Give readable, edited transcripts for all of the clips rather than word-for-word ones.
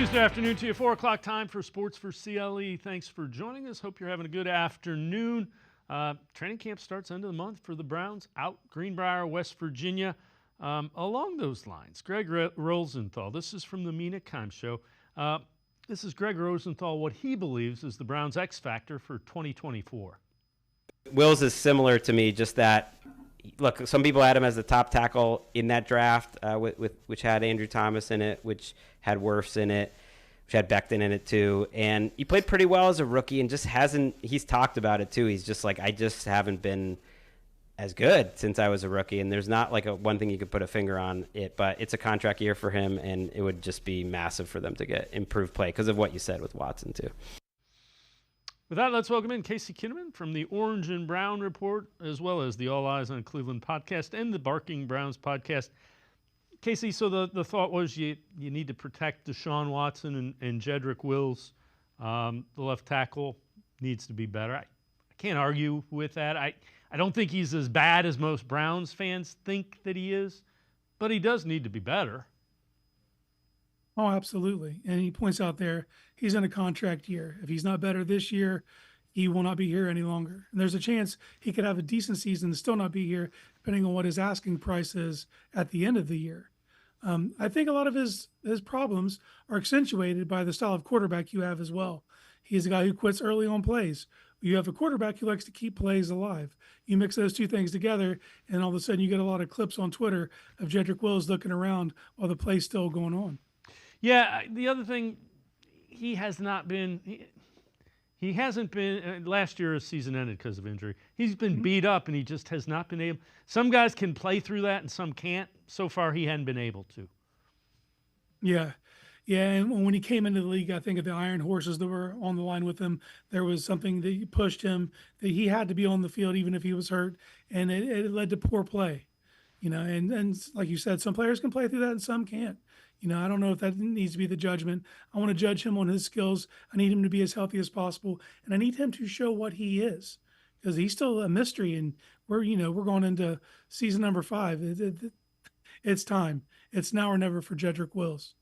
Tuesday afternoon to you, 4 o'clock time for Sports4CLE. Thanks for joining us. Hope you're having a good afternoon. Training camp starts end of the month for the Browns out Greenbrier, West Virginia. Along those lines, Greg Rosenthal, this is from the Mina Kime Show. This is Greg Rosenthal, what he believes is the Browns' X factor for 2024. Wills is similar to me, just that, look, some people had him as the top tackle in that draft, which had Andrew Thomas in it, which had Wirfs in it, which had Becton in it too. And he played pretty well as a rookie and just he's talked about it too. He's just like, I just haven't been as good since I was a rookie. And there's not like one thing you could put a finger on it, but it's a contract year for him, and it would just be massive for them to get improved play because of what you said with Watson too. With that, let's welcome in Casey Kinnamon from the Orange and Brown Report, as well as the All Eyes on Cleveland podcast and the Barking Browns podcast. Casey, so the thought was you need to protect Deshaun Watson and Jedrick Wills. The left tackle needs to be better. I can't argue with that. I don't think he's as bad as most Browns fans think that he is, but he does need to be better. Oh, absolutely. And he points out there, he's in a contract year. If he's not better this year, he will not be here any longer. And there's a chance he could have a decent season and still not be here, depending on what his asking price is at the end of the year. I think a lot of his problems are accentuated by the style of quarterback you have as well. He's a guy who quits early on plays. You have a quarterback who likes to keep plays alive. You mix those two things together, and all of a sudden you get a lot of clips on Twitter of Jedrick Wills looking around while the play's still going on. Yeah, the other thing, he hasn't been, last year his season ended because of injury. He's been beat up, and he just has not been able. Some guys can play through that and some can't. So far, he hadn't been able to. Yeah. Yeah, and when he came into the league, I think of the Iron Horses that were on the line with him, there was something that pushed him, that he had to be on the field even if he was hurt, and it led to poor play. You know, and like you said, some players can play through that and some can't. You know, I don't know if that needs to be the judgment. I want to judge him on his skills. I need him to be as healthy as possible, and I need him to show what he is, because he's still a mystery. And we're going into season number 5. It's time. It's now or never for Jedrick Wills.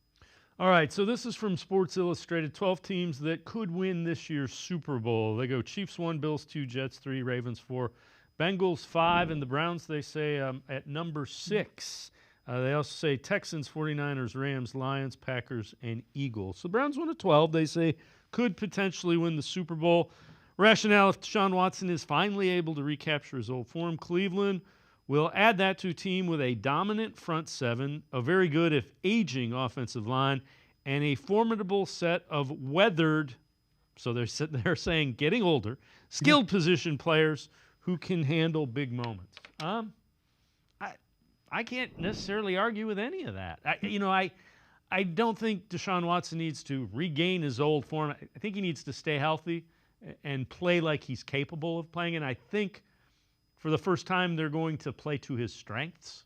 All right, so this is from Sports Illustrated. 12 teams that could win this year's Super Bowl. They go Chiefs 1, Bills 2, Jets 3, Ravens 4, Bengals 5, and the Browns, they say, at number 6. They also say Texans, 49ers, Rams, Lions, Packers, and Eagles. So the Browns 1 to 12, they say, could potentially win the Super Bowl. Rationale, if Deshaun Watson is finally able to recapture his old form, Cleveland will add that to a team with a dominant front seven, a very good, if aging, offensive line, and a formidable set of weathered, so they're saying getting older, skilled position players who can handle big moments. I can't necessarily argue with any of that. I don't think Deshaun Watson needs to regain his old form. I think he needs to stay healthy and play like he's capable of playing. And I think for the first time, they're going to play to his strengths.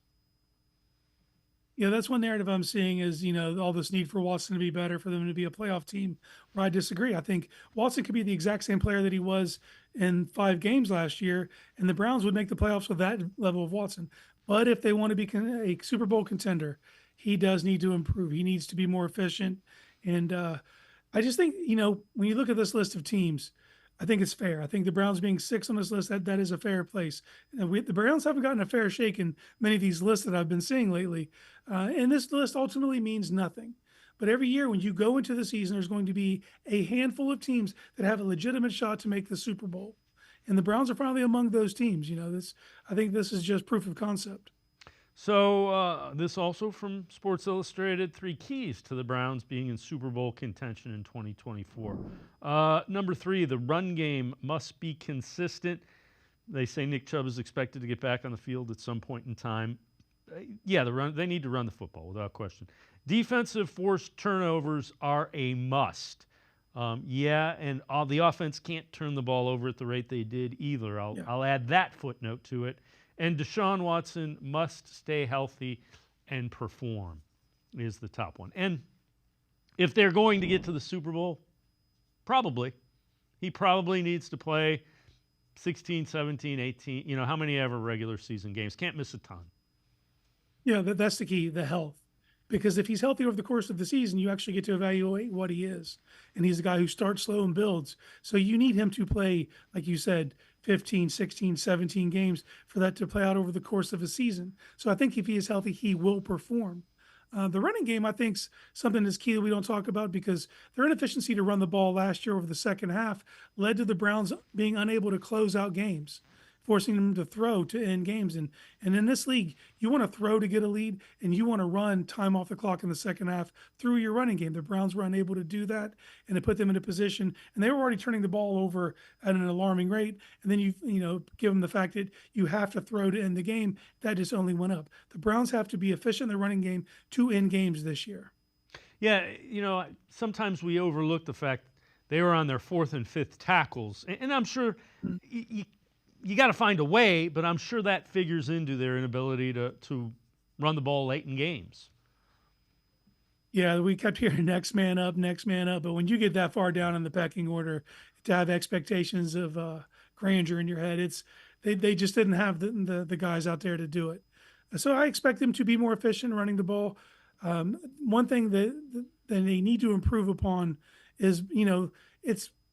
Yeah, that's one narrative I'm seeing is, all this need for Watson to be better, for them to be a playoff team, where I disagree. I think Watson could be the exact same player that he was in 5 games last year, and the Browns would make the playoffs with that level of Watson. But if they want to be a Super Bowl contender, he does need to improve. He needs to be more efficient. And I just think, when you look at this list of teams, I think it's fair. I think the Browns being 6 on this list, that is a fair place. And the Browns haven't gotten a fair shake in many of these lists that I've been seeing lately. And this list ultimately means nothing. But every year when you go into the season, there's going to be a handful of teams that have a legitimate shot to make the Super Bowl. And the Browns are finally among those teams. I think this is just proof of concept. So this also from Sports Illustrated, 3 keys to the Browns being in Super Bowl contention in 2024. Number 3, the run game must be consistent. They say Nick Chubb is expected to get back on the field at some point in time. They need to run the football without question. Defensive forced turnovers are a must. And the offense can't turn the ball over at the rate they did either. I'll add that footnote to it. And Deshaun Watson must stay healthy and perform is the top one. And if they're going to get to the Super Bowl, he probably needs to play 16, 17, 18, how many ever regular season games. Can't miss a ton. Yeah, that's the key, the health. because if he's healthy over the course of the season, you actually get to evaluate what he is. And he's a guy who starts slow and builds. So you need him to play, like you said, 15, 16, 17 games for that to play out over the course of a season. So I think if he is healthy, he will perform. The running game, I think, is something that's key that we don't talk about because their inefficiency to run the ball last year over the second half led to the Browns being unable to close out games, forcing them to throw to end games. And in this league, you want to throw to get a lead, and you want to run time off the clock in the second half through your running game. The Browns were unable to do that, and it put them in a position, and they were already turning the ball over at an alarming rate. And then you give them the fact that you have to throw to end the game. That just only went up. The Browns have to be efficient in their running game to end games this year. Yeah, sometimes we overlook the fact they were on their fourth and fifth tackles, and I'm sure you got to find a way, but I'm sure that figures into their inability to run the ball late in games. Yeah, we kept hearing next man up, but when you get that far down in the pecking order, to have expectations of grandeur in your head, they just didn't have the guys out there to do it. So I expect them to be more efficient running the ball. One thing that they need to improve upon is,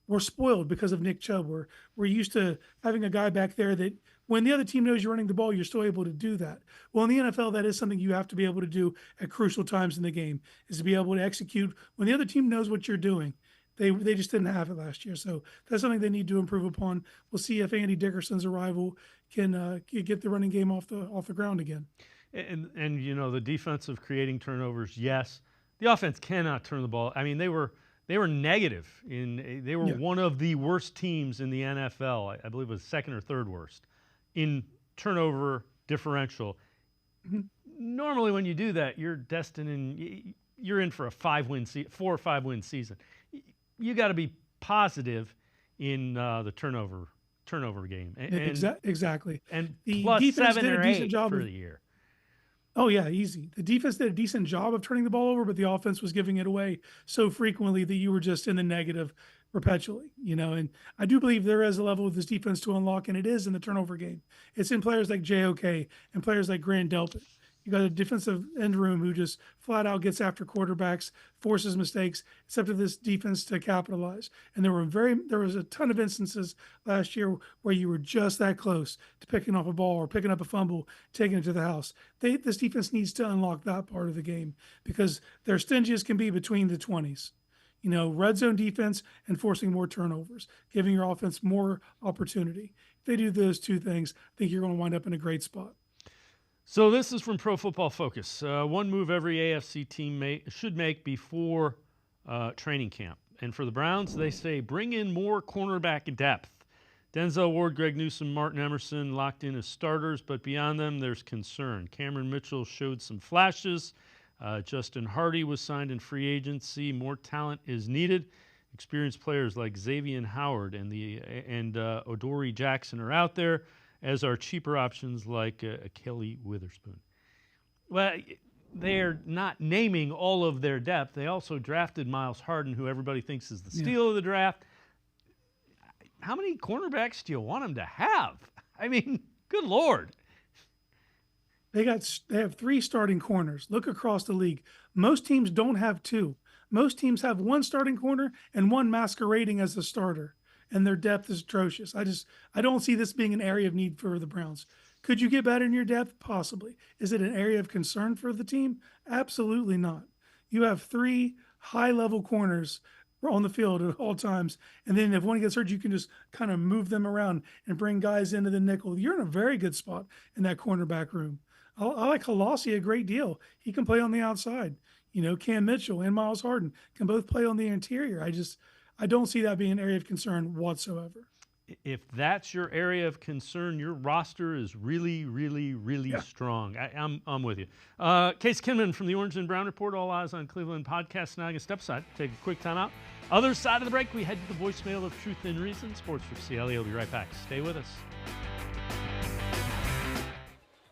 we're spoiled because of Nick Chubb. We're used to having a guy back there that when the other team knows you're running the ball, you're still able to do that. Well, in the NFL, that is something you have to be able to do at crucial times in the game, is to be able to execute when the other team knows what you're doing. They just didn't have it last year. So that's something they need to improve upon. We'll see if Andy Dickerson's arrival can get the running game off the ground again. And the defensive creating turnovers, yes. The offense cannot turn the ball. I mean, they were negative. They were one of the worst teams in the NFL. I believe it was second or third worst in turnover differential. Mm-hmm. Normally, when you do that, you're destined you're in for a 4 or 5 win season. You got to be positive in the turnover game. Exactly. And the plus defense 7 did or a decent 8 job for the year. Oh, yeah, easy. The defense did a decent job of turning the ball over, but the offense was giving it away so frequently that you were just in the negative perpetually, and I do believe there is a level of this defense to unlock, and it is in the turnover game. It's in players like Njoku and players like Grant Delpit. You got a defensive end room who just flat out gets after quarterbacks, forces mistakes. It's up to this defense to capitalize. And there was a ton of instances last year where you were just that close to picking off a ball or picking up a fumble, taking it to the house. This defense needs to unlock that part of the game because they're stingy as can be between the 20s. Red zone defense and forcing more turnovers, giving your offense more opportunity. If they do those two things, I think you're going to wind up in a great spot. So this is from Pro Football Focus. One move every AFC team should make before training camp. And for the Browns, they say bring in more cornerback depth. Denzel Ward, Greg Newsome, Martin Emerson locked in as starters, but beyond them, there's concern. Cameron Mitchell showed some flashes. Justin Hardy was signed in free agency. More talent is needed. Experienced players like Xavier Howard and Odori Jackson are out there, as are cheaper options like Kelly Witherspoon. Well, they're not naming all of their depth. They also drafted Myles Garrett, who everybody thinks is the steal of the draft. How many cornerbacks do you want them to have? I mean, good Lord. They have 3 starting corners. Look across the league. Most teams don't have 2. Most teams have 1 starting corner and 1 masquerading as a starter. And their depth is atrocious. I don't see this being an area of need for the Browns. Could you get better in your depth? Possibly. Is it an area of concern for the team? Absolutely not. You have 3 high-level corners on the field at all times, and then if one gets hurt, you can just kind of move them around and bring guys into the nickel. You're in a very good spot in that cornerback room. I like Halasi a great deal. He can play on the outside. Cam Mitchell and Myles Garrett can both play on the interior. I don't see that being an area of concern whatsoever. If that's your area of concern, your roster is really, really, really strong. I'm with you. Case Kinnamon from the Orange and Brown Report, all eyes on Cleveland podcast. Now I'm going to step aside, take a quick time out. Other side of the break, we head to the voicemail of Truth and Reason. Sports4CLE will be right back. Stay with us.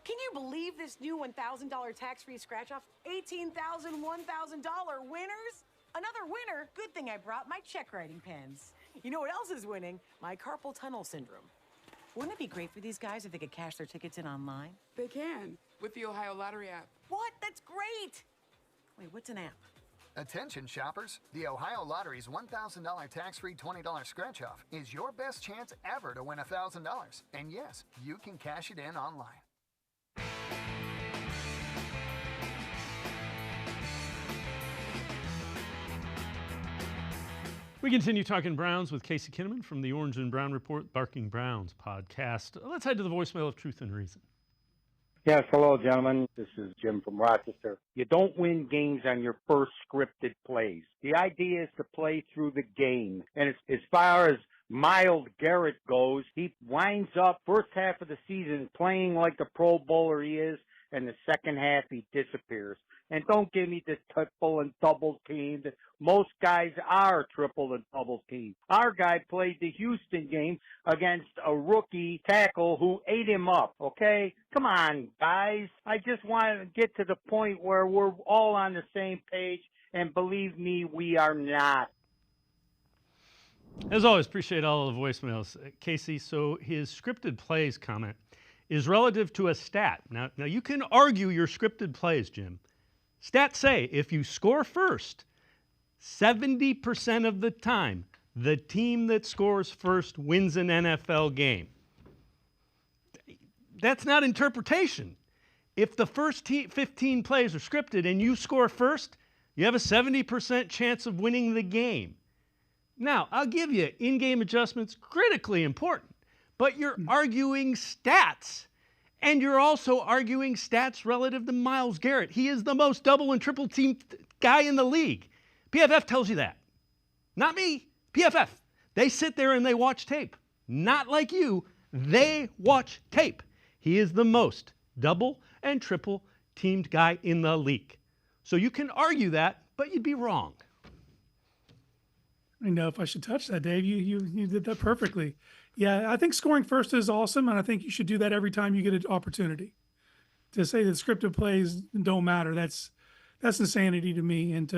Can you believe this new $1,000 tax-free scratch-off? $18,000, $1,000 winners? Another winner? Good thing I brought my check writing pens. You know what else is winning? My carpal tunnel syndrome. Wouldn't it be great for these guys if they could cash their tickets in online? They can, with the Ohio Lottery app. What? That's great! Wait, what's an app? Attention shoppers, the Ohio Lottery's $1,000 tax-free $20 scratch-off is your best chance ever to win $1,000. And yes, you can cash it in online. We continue talking Browns with Casey Kinnamon from the Orange and Brown Report, Barking Browns podcast. Let's head to the voicemail of Truth and Reason. Yes, hello, gentlemen. This is Jim from Rochester. You don't win games on your first scripted plays. The idea is to play through the game. And as far as Myles Garrett goes, he winds up first half of the season playing like the Pro Bowler he is, and the second half he disappears. And don't give me the triple and double teamed. Most guys are triple and double teamed. Our guy played the Houston game against a rookie tackle who ate him up, okay? Come on, guys. I just want to get to the point where we're all on the same page, and believe me, we are not. As always, appreciate all of the voicemails. Casey, so his scripted plays comment is relative to a stat. Now you can argue your scripted plays, Jim. Stats say if you score first, 70% of the time, the team that scores first wins an NFL game. That's not interpretation. If the first 15 plays are scripted and you score first, you have a 70% chance of winning the game. Now, I'll give you in-game adjustments, critically important, but you're arguing stats. And you're also arguing stats relative to Myles Garrett. He is the most double and triple team guy in the league. PFF tells you that. Not me. PFF. They sit there and they watch tape. Not like you. They watch tape. He is the most double and triple teamed guy in the league. So you can argue that, but you'd be wrong. I know if I should touch that, Dave. You did that perfectly. Yeah, I think scoring first is awesome, and I think you should do that every time you get an opportunity. To say that scripted plays don't matter, that's insanity to me. And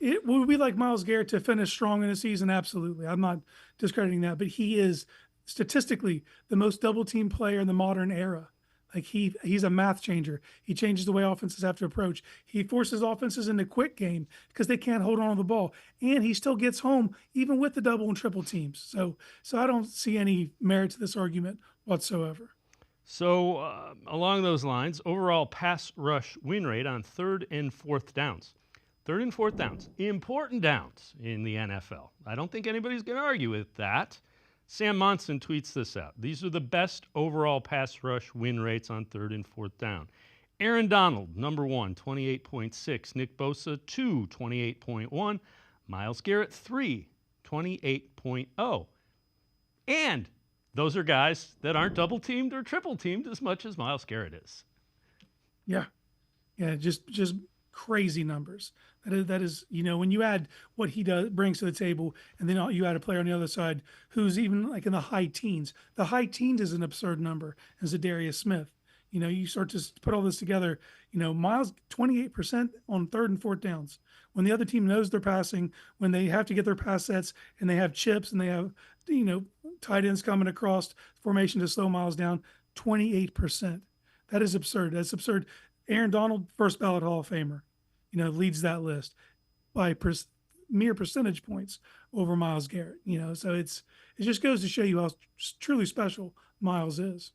it would we like Myles Garrett to finish strong in the season? Absolutely. I'm not discrediting that, but he is statistically the most double team player in the modern era. Like he's a math changer. He changes the way offenses have to approach. He forces offenses into quick game because they can't hold on to the ball. And he still gets home even with the double and triple teams. So I don't see any merit to this argument whatsoever. So along those lines, overall pass rush win rate on third and fourth downs. Third and fourth downs, important downs in the NFL. I don't think anybody's going to argue with that. Sam Monson tweets this out. These are the best overall pass rush win rates on third and fourth down. Aaron Donald, number 1, 28.6. Nick Bosa, 2, 28.1. Myles Garrett, 3, 28.0. And those are guys that aren't double teamed or triple teamed as much as Myles Garrett is. Yeah, just crazy numbers. That is, when you add what he brings to the table, and then you add a player on the other side who's even like in the high teens. The high teens is an absurd number. As Zadarius Smith, you start to put all this together. Myles 28% on third and fourth downs. When the other team knows they're passing, when they have to get their pass sets, and they have chips, and they have tight ends coming across formation to slow Myles down, 28%. That is absurd. That's absurd. Aaron Donald, first ballot Hall of Famer. Leads that list by mere percentage points over Myles Garrett. So it just goes to show you how truly special Myles is.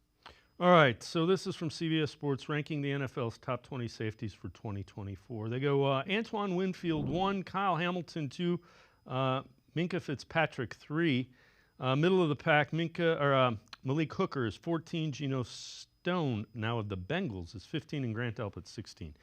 All right, so this is from CBS Sports, ranking the NFL's top 20 safeties for 2024. They go Antoine Winfield 1, Kyle Hamilton 2, Minkah Fitzpatrick 3. Middle of the pack, Malik Hooker is 14, Geno Stone, now of the Bengals, is 15, and Grant Delpit 16.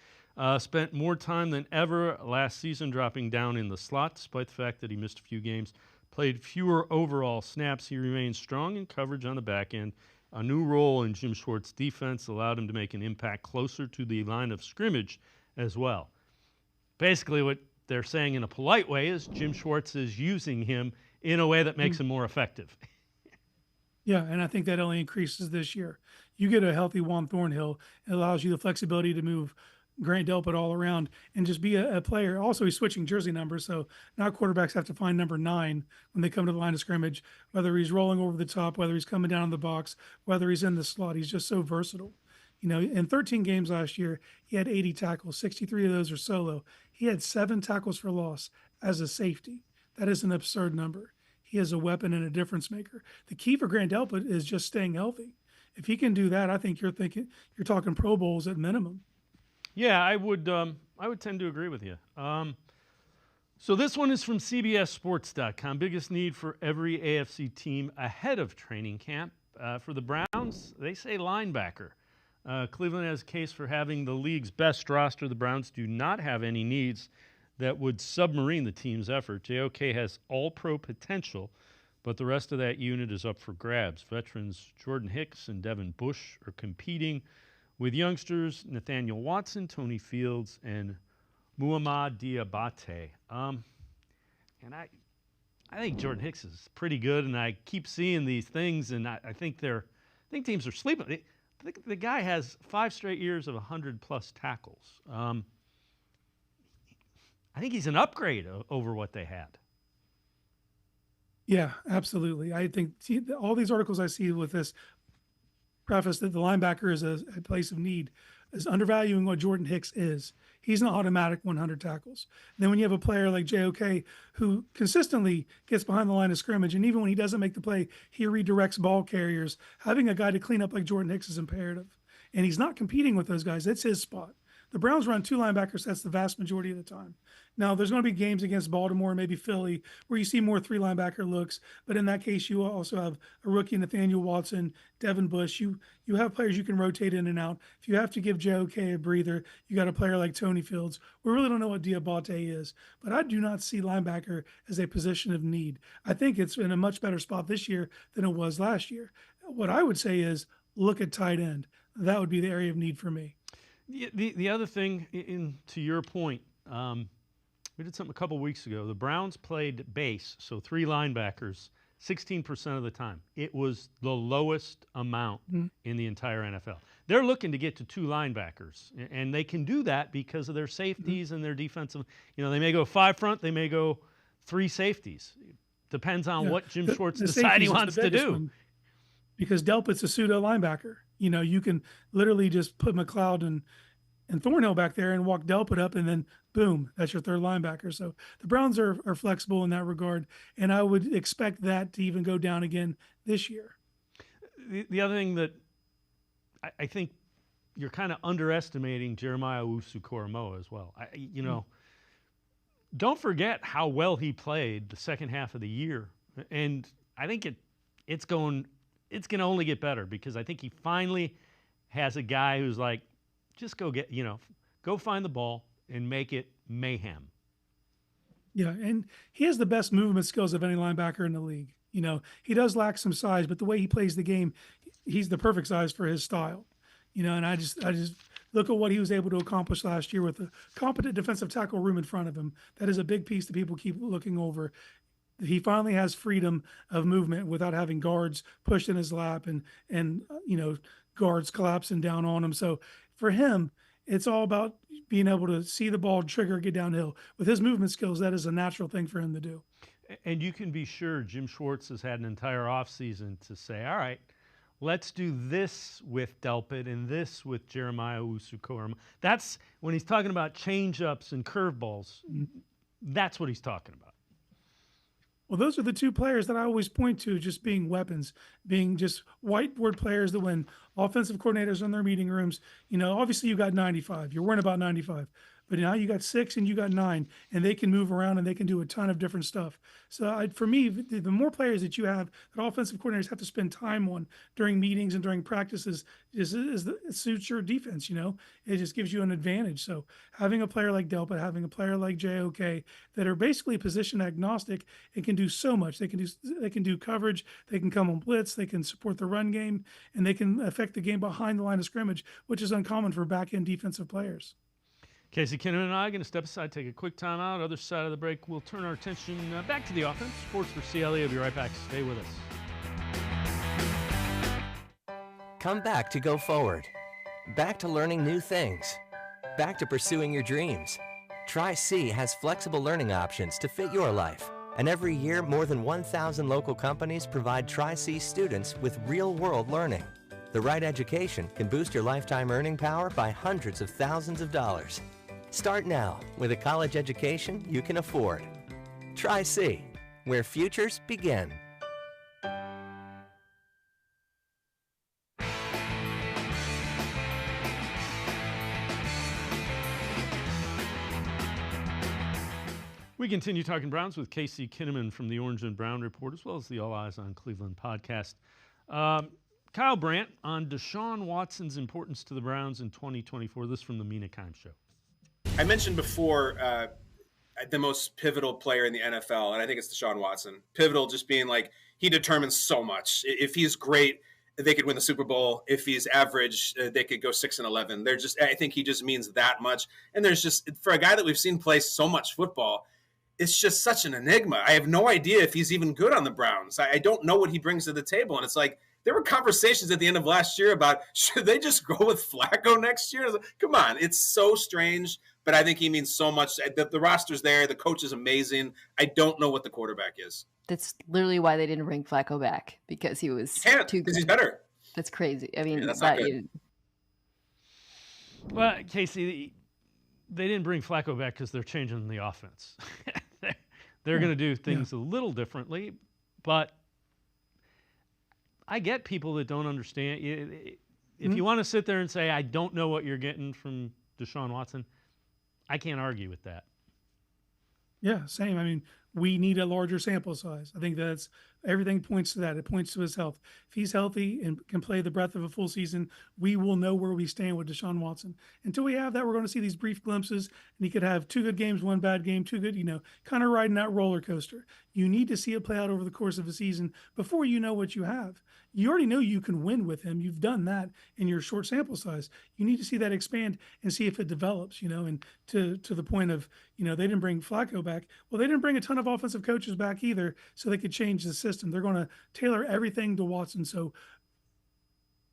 Spent more time than ever last season dropping down in the slot, despite the fact that he missed a few games. Played fewer overall snaps. He remains strong in coverage on the back end. A new role in Jim Schwartz's defense allowed him to make an impact closer to the line of scrimmage as well. Basically, what they're saying in a polite way is Jim Schwartz is using him in a way that makes him more effective. Yeah, and I think that only increases this year. You get a healthy Juan Thornhill, it allows you the flexibility to move Grant Delpit all around and just be a player. Also, he's switching jersey numbers, so now quarterbacks have to find number 9 when they come to the line of scrimmage, whether he's rolling over the top, whether he's coming down in the box, whether he's in the slot. He's just so versatile. In 13 games last year, he had 80 tackles. 63 of those are solo. He had 7 tackles for loss as a safety. That is an absurd number. He is a weapon and a difference maker. The key for Grant Delpit is just staying healthy. If he can do that, I think you're talking Pro Bowls at minimum. Yeah, I would tend to agree with you. So this one is from CBSSports.com. Biggest need for every AFC team ahead of training camp. For the Browns, they say linebacker. Cleveland has a case for having the league's best roster. The Browns do not have any needs that would submarine the team's effort. JOK has all-pro potential, but the rest of that unit is up for grabs. Veterans Jordan Hicks and Devin Bush are competing with youngsters Nathaniel Watson, Tony Fields, and Muhammad Diabate. And I think Jordan Hicks is pretty good, and I keep seeing these things, and I think teams are sleeping. I think the guy has 5 straight years of 100-plus tackles. I think he's an upgrade over what they had. Yeah, absolutely. I think all these articles I see with this preface that the linebacker is a place of need is undervaluing what Jordan Hicks is. He's an automatic 100 tackles. And then when you have a player like JOK who consistently gets behind the line of scrimmage, and even when he doesn't make the play, he redirects ball carriers, having a guy to clean up like Jordan Hicks is imperative. And he's not competing with those guys. It's his spot. The Browns run 2 linebacker sets the vast majority of the time. Now, there's going to be games against Baltimore, maybe Philly, where you see more 3 linebacker looks. But in that case, you also have a rookie, Nathaniel Watson, Devin Bush. You have players you can rotate in and out. If you have to give JOK a breather, you got a player like Tony Fields. We really don't know what Diabate is, but I do not see linebacker as a position of need. I think it's in a much better spot this year than it was last year. What I would say is look at tight end. That would be the area of need for me. The other thing, to your point, we did something a couple weeks ago. The Browns played base, so 3 linebackers, 16% of the time. It was the lowest amount in the entire NFL. They're looking to get to 2 linebackers, and they can do that because of their safeties and their defensive. They may go 5 front, they may go 3 safeties. Depends on what Jim Schwartz decides he wants to do. Because Delpit's a pseudo linebacker. You can literally just put McLeod and Thornhill back there and walk Delpit up, and then boom, that's your 3rd linebacker. So the Browns are flexible in that regard, and I would expect that to even go down again this year. The other thing that I think you're kind of underestimating Jeremiah Owusu-Koramoah as well. Don't forget how well he played the second half of the year, and I think it's going to only get better because I think he finally has a guy who's like, just go find the ball and make it mayhem. Yeah, and he has the best movement skills of any linebacker in the league. He does lack some size, but the way he plays the game, he's the perfect size for his style. And I just look at what he was able to accomplish last year with a competent defensive tackle room in front of him. That is a big piece that people keep looking over. He finally has freedom of movement without having guards pushed in his lap and guards collapsing down on him. So for him, it's all about being able to see the ball trigger, get downhill. With his movement skills, that is a natural thing for him to do. And you can be sure Jim Schwartz has had an entire offseason to say, all right, let's do this with Delpit and this with Jeremiah Owusu-Koramoah. That's when he's talking about change-ups and curveballs. That's what he's talking about. Well, those are the 2 players that I always point to just being weapons, being just whiteboard players that when offensive coordinators in their meeting rooms, obviously you got 95. You're worrying about 95. But now you got 6 and you got 9, and they can move around and they can do a ton of different stuff. So for me, the more players that you have that offensive coordinators have to spend time on during meetings and during practices, it suits your defense. It just gives you an advantage. So having a player like Delpit, having a player like JOK that are basically position agnostic, it can do so much. They can do coverage, they can come on blitz, they can support the run game, and they can affect the game behind the line of scrimmage, which is uncommon for back-end defensive players. Casey Kinnamon and I are going to step aside, take a quick time out. Other side of the break, we'll turn our attention back to the offense. Sports4CLE. I'll be right back. Stay with us. Come back to go forward. Back to learning new things. Back to pursuing your dreams. Tri-C has flexible learning options to fit your life. And every year, more than 1,000 local companies provide Tri-C students with real-world learning. The right education can boost your lifetime earning power by hundreds of thousands of dollars. Start now with a college education you can afford. Try C, where futures begin. We continue talking Browns with Casey Kinnamon from the Orange and Brown Report, as well as the All Eyes on Cleveland podcast. Kyle Brandt on Deshaun Watson's importance to the Browns in 2024. This from the Mina Kimes Show. I mentioned before the most pivotal player in the NFL, and I think it's Deshaun Watson. Pivotal just being like he determines so much. If he's great, they could win the Super Bowl. If he's average, they could go 6-11. I think he just means that much. And there's just, for a guy that we've seen play so much football, it's just such an enigma. I have no idea if he's even good on the Browns. I don't know what he brings to the table. And it's like, there were conversations at the end of last year about, should they just go with Flacco next year? Like, come on, it's so strange. But I think he means so much. The roster's there. The coach is amazing. I don't know what the quarterback is. That's literally why they didn't bring Flacco back, because he was too good. Because he's better. That's crazy. I mean, Yeah, that's not good. Well, Casey, they didn't bring Flacco back because they're changing the offense. They're going to do things a little differently, but I get people that don't understand. If you want to sit there and say, I don't know what you're getting from Deshaun Watson, I can't argue with that. Yeah, same. I mean, we need a larger sample size. I think that's everything points to that. It points to his health. If he's healthy and can play the breadth of a full season, we will know where we stand with Deshaun Watson. Until we have that, we're going to see these brief glimpses, and he could have 2 good games, 1 bad game, 2 good, kind of riding that roller coaster. You need to see it play out over the course of a season before you know what you have. You already know you can win with him. You've done that in your short sample size. You need to see that expand and see if it develops, and to the point of, they didn't bring Flacco back. Well, they didn't bring a ton of offensive coaches back either, so they could change the system. They're going to tailor everything to Watson. So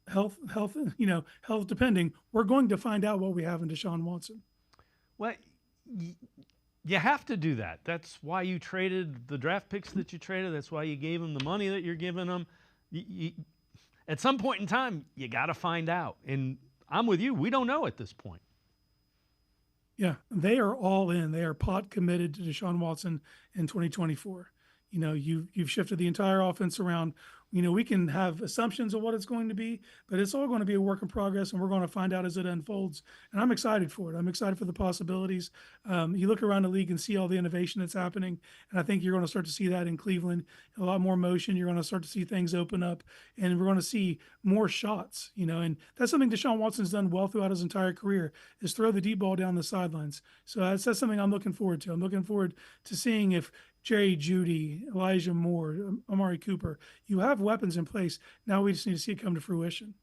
health depending, we're going to find out what we have in Deshaun Watson. Well, you have to do that. That's why you traded the draft picks that you traded. That's why you gave them the money that you're giving them. At some point in time, you got to find out. And I'm with you. We don't know at this point. Yeah, they are all in. They are pot committed to Deshaun Watson in 2024. You've shifted the entire offense around. We can have assumptions of what it's going to be, but it's all going to be a work in progress, and we're going to find out as it unfolds. And I'm excited for it. I'm excited for the possibilities. You look around the league and see all the innovation that's happening, and I think you're going to start to see that in Cleveland. A lot more motion. You're going to start to see things open up, and we're going to see more shots. And that's something Deshaun Watson's done well throughout his entire career, is throw the deep ball down the sidelines. So that's something I'm looking forward to. I'm looking forward to seeing if Jerry Jeudy, Elijah Moore, Amari Cooper, you have weapons in place. Now we just need to see it come to fruition.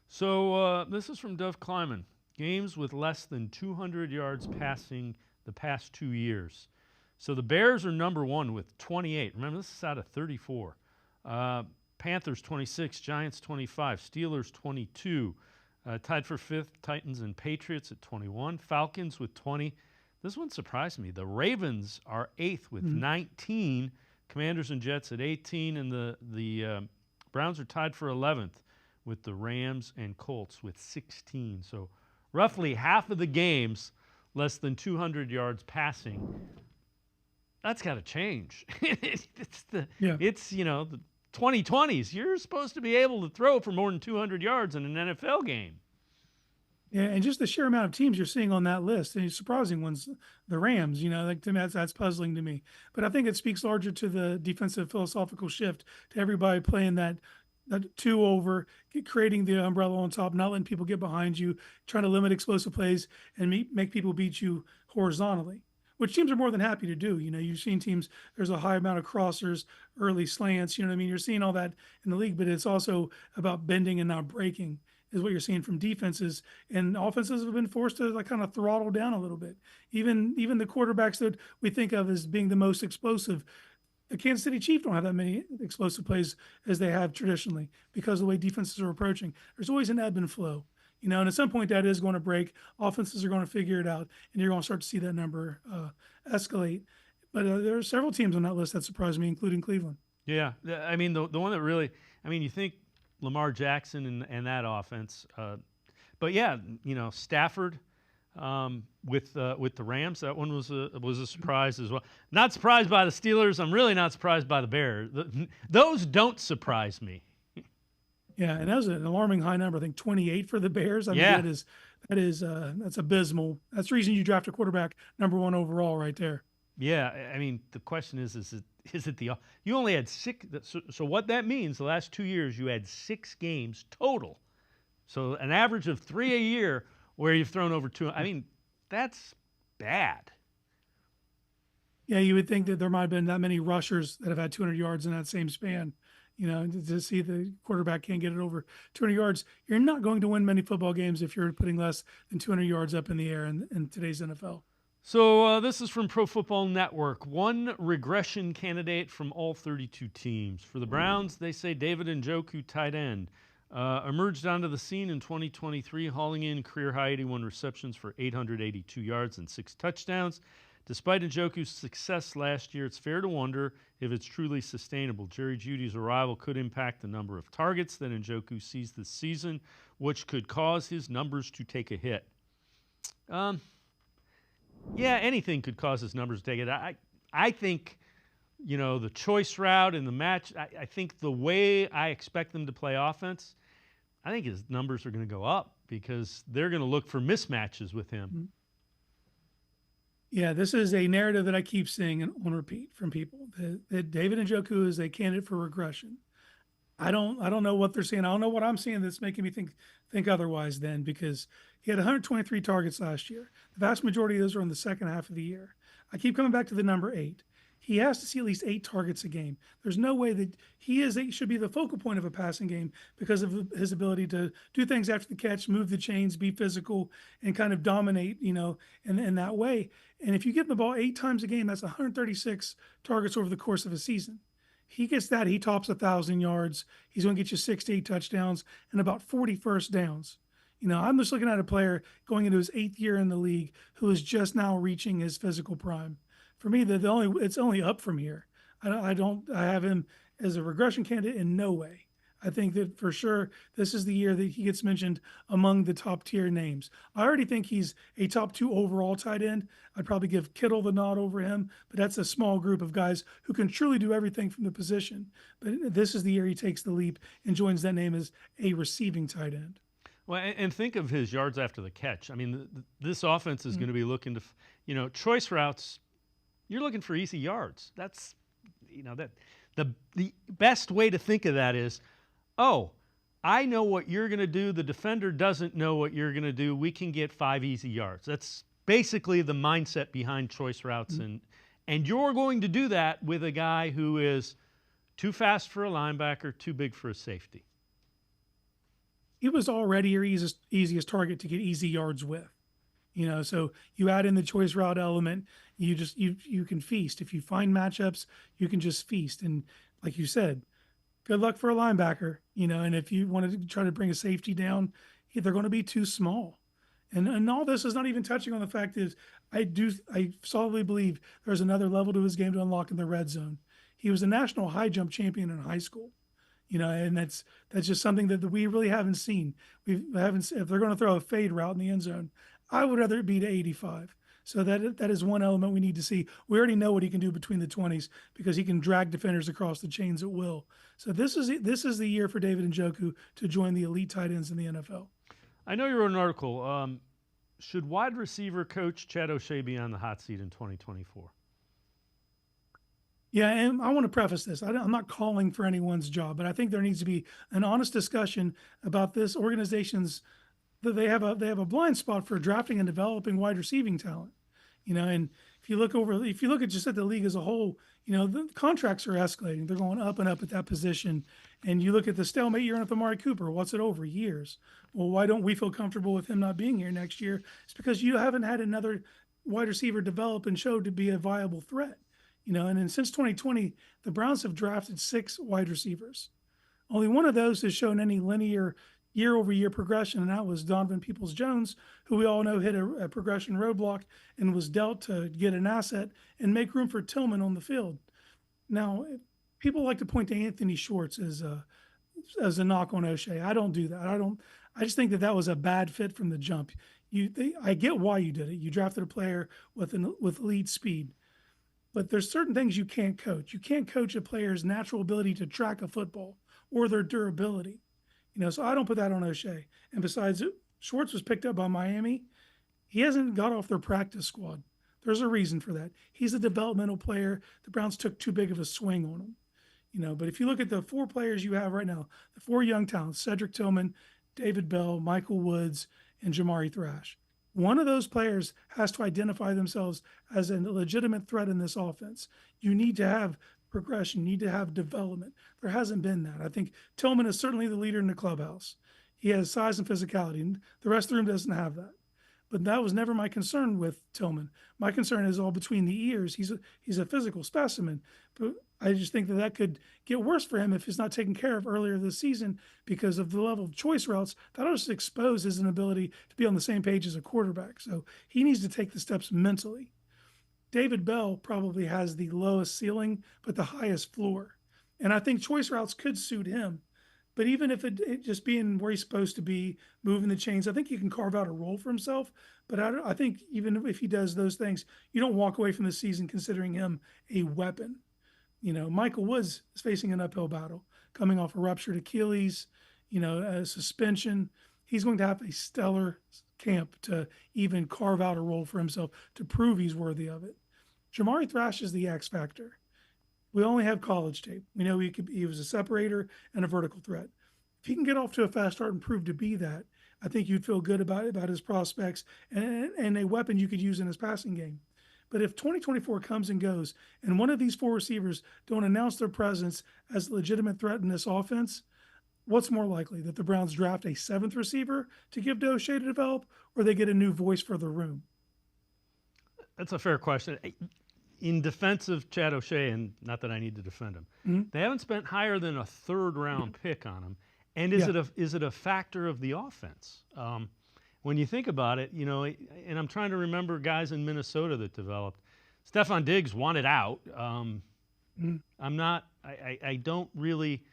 So this is from Dov Kleiman. Games with less than 200 yards passing the past 2 years. So the Bears are number 1 with 28. Remember, this is out of 34. Panthers 26, Giants 25, Steelers 22. Tied for 5th, Titans and Patriots at 21. Falcons with 20. This one surprised me. The Ravens are 8th with 19. Commanders and Jets at 18. And the Browns are tied for 11th with the Rams and Colts with 16. So roughly half of the games, less than 200 yards passing. That's got to change. It's the 2020s. You're supposed to be able to throw for more than 200 yards in an NFL game. Yeah, and just the sheer amount of teams you're seeing on that list, and surprising ones, the Rams, to me, that's puzzling to me. But I think it speaks larger to the defensive philosophical shift, to everybody playing that 2 over, creating the umbrella on top, not letting people get behind you, trying to limit explosive plays and make people beat you horizontally, which teams are more than happy to do. You've seen teams, there's a high amount of crossers, early slants, You're seeing all that in the league, but it's also about bending and not breaking, is what you're seeing from defenses, and offenses have been forced to kind of throttle down a little bit. Even the quarterbacks that we think of as being the most explosive, the Kansas City Chiefs don't have that many explosive plays as they have traditionally because of the way defenses are approaching. There's always an ebb and flow, and at some point that is going to break. Offenses are going to figure it out, and you're going to start to see that number escalate. But there are several teams on that list that surprised me, including Cleveland. Yeah, I mean the one that really, you think Lamar Jackson and that offense. But yeah, Stafford with the Rams, that one was a surprise as well. Not surprised by the Steelers. I'm really not surprised by the Bears. Those don't surprise me. Yeah, and that was an alarming high number. I think 28 for the Bears. I mean, that's abysmal. That's the reason you draft a quarterback number 1 overall right there. Yeah, I mean, the question is it the you only had 6? So what that means, the last 2 years you had 6 games total. So an average of 3 a year where you've thrown over 2. I mean, that's bad. Yeah, you would think that there might have been that many rushers that have had 200 yards in that same span. To see the quarterback can't get it over 200 yards. You're not going to win many football games if you're putting less than 200 yards up in the air in today's NFL. So this is from Pro Football Network. One regression candidate from all 32 teams. For the Browns, they say David Njoku, tight end, emerged onto the scene in 2023, hauling in career-high 81 receptions for 882 yards and 6 touchdowns. Despite Njoku's success last year, it's fair to wonder if it's truly sustainable. Jerry Jeudy's arrival could impact the number of targets that Njoku sees this season, which could cause his numbers to take a hit. Yeah, anything could cause his numbers to take it. I think, the choice route and the match, I think the way I expect them to play offense, I think his numbers are going to go up because they're going to look for mismatches with him. Mm-hmm. Yeah, this is a narrative that I keep seeing on repeat from people that David Njoku is a candidate for regression. I don't know what they're seeing. I don't know what I'm seeing that's making me think otherwise then, because he had 123 targets last year. The vast majority of those are in the second half of the year. I keep coming back to the number 8. He has to see at least 8 targets a game. There's no way that he should be the focal point of a passing game because of his ability to do things after the catch, move the chains, be physical, and kind of dominate, in that way. And if you give him the ball 8 times a game, that's 136 targets over the course of a season. He gets that, he tops 1,000 yards. He's going to get you 6 to 8 touchdowns and about 40 first downs. I'm just looking at a player going into his 8th year in the league who is just now reaching his physical prime. For me, it's only up from here. I have him as a regression candidate in no way. I think that for sure this is the year that he gets mentioned among the top tier names. I already think he's a top 2 overall tight end. I'd probably give Kittle the nod over him, but that's a small group of guys who can truly do everything from the position. But this is the year he takes the leap and joins that name as a receiving tight end. Well, and think of his yards after the catch. I mean, this offense is going to be looking to, choice routes. You're looking for easy yards. That's, that the best way to think of that is, oh, I know what you're going to do. The defender doesn't know what you're going to do. We can get 5 easy yards. That's basically the mindset behind choice routes. Mm-hmm. And you're going to do that with a guy who is too fast for a linebacker, too big for a safety. He was already your easiest target to get easy yards with. So you add in the choice route element, you can feast. If you find matchups, you can just feast. And like you said, good luck for a linebacker, and if you want to try to bring a safety down, they're going to be too small. And all this is not even touching on the fact is I solidly believe there's another level to his game to unlock in the red zone. He was a national high jump champion in high school. And that's just something that we really haven't seen. If they're going to throw a fade route in the end zone, I would rather it be to 85. So that is one element we need to see. We already know what he can do between the 20s because he can drag defenders across the chains at will. So this is the year for David Njoku to join the elite tight ends in the NFL. I know you wrote an article. Should wide receiver coach Chad O'Shea be on the hot seat in 2024? Yeah, and I want to preface this. I'm not calling for anyone's job, but I think there needs to be an honest discussion about this organization's that they have a blind spot for drafting and developing wide receiving talent. And if you look at just at the league as a whole, the contracts are escalating. They're going up and up at that position. And you look at the stalemate you're in with Amari Cooper. What's it over? Years. Well, why don't we feel comfortable with him not being here next year? It's because you haven't had another wide receiver develop and show to be a viable threat. And then since 2020, the Browns have drafted 6 wide receivers. Only one of those has shown any linear year-over-year progression, and that was Donovan Peoples-Jones, who we all know hit a progression roadblock and was dealt to get an asset and make room for Tillman on the field. Now, people like to point to Anthony Schwartz as as a knock on O'Shea. I don't do that. I just think that was a bad fit from the jump. I get why you did it. You drafted a player with elite speed, but there's certain things you can't coach. You can't coach a player's natural ability to track a football or their durability. So I don't put that on O'Shea. And besides, Schwartz was picked up by Miami. He hasn't got off their practice squad. There's a reason for that. He's a developmental player. The Browns took too big of a swing on him. But if you look at the 4 players you have right now, the 4 young talents, Cedric Tillman, David Bell, Michael Woods, and Jamari Thrash. One of those players has to identify themselves as a legitimate threat in this offense. You need to have progression, you need to have development. There hasn't been that. I think Tillman is certainly the leader in the clubhouse. He has size and physicality, and the rest of the room doesn't have that. But that was never my concern with Tillman. My concern is all between the ears. He's a physical specimen, but I just think that could get worse for him if he's not taken care of earlier this season because of the level of choice routes. That'll just expose his inability to be on the same page as a quarterback. So he needs to take the steps mentally. David Bell probably has the lowest ceiling, but the highest floor. And I think choice routes could suit him. But even if it just being where he's supposed to be, moving the chains, I think he can carve out a role for himself. But I think even if he does those things, you don't walk away from the season considering him a weapon. Michael Woods is facing an uphill battle, coming off a ruptured Achilles, a suspension. He's going to have a stellar camp to even carve out a role for himself to prove he's worthy of it. Jamari Thrash is the X factor. We only have college tape. We know he was a separator and a vertical threat. If he can get off to a fast start and prove to be that, I think you'd feel good about his prospects and a weapon you could use in his passing game. But if 2024 comes and goes and one of these 4 receivers don't announce their presence as a legitimate threat in this offense, what's more likely, that the Browns draft a 7th receiver to give to O'Shea to develop, or they get a new voice for the room? That's a fair question. In defense of Chad O'Shea, and not that I need to defend him, they haven't spent higher than a 3rd-round pick on him. And is it a factor of the offense? When you think about it, and I'm trying to remember guys in Minnesota that developed. Stephon Diggs wanted out. I don't really,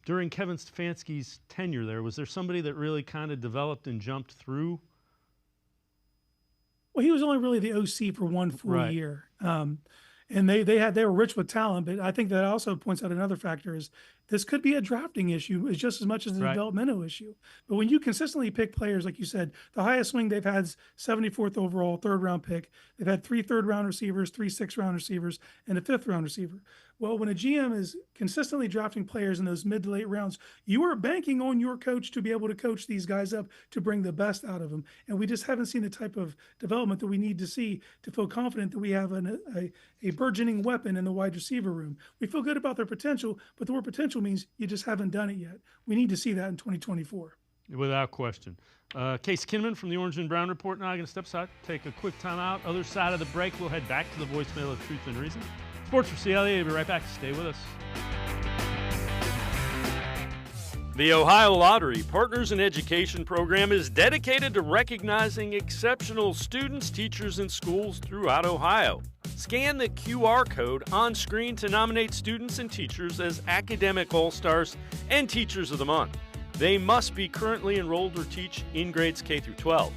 during Kevin Stefanski's tenure there, was there somebody that really kind of developed and jumped through? Well, he was only really the OC for one full year. And they were rich with talent, but I think that also points out another factor is this could be a drafting issue just as much as a developmental issue. But when you consistently pick players, like you said, the highest swing they've had is 74th overall, 3rd-round pick. They've had 3 3rd-round receivers, 3 6th-round receivers, and a 5th-round receiver. Well, when a GM is consistently drafting players in those mid to late rounds, you are banking on your coach to be able to coach these guys up to bring the best out of them. And we just haven't seen the type of development that we need to see to feel confident that we have a burgeoning weapon in the wide receiver room. We feel good about their potential, but the word potential means you just haven't done it yet. We need to see that in 2024. Without question. Case Kinnamon from the Orange and Brown Report. Now I'm going to step aside, take a quick time out. Other side of the break, we'll head back to the voicemail of Truth and Reason. Sports4CLE, we'll be right back. Stay with us. The Ohio Lottery Partners in Education program is dedicated to recognizing exceptional students, teachers, and schools throughout Ohio. Scan the QR code on screen to nominate students and teachers as Academic All-Stars and Teachers of the Month. They must be currently enrolled or teach in grades K through 12.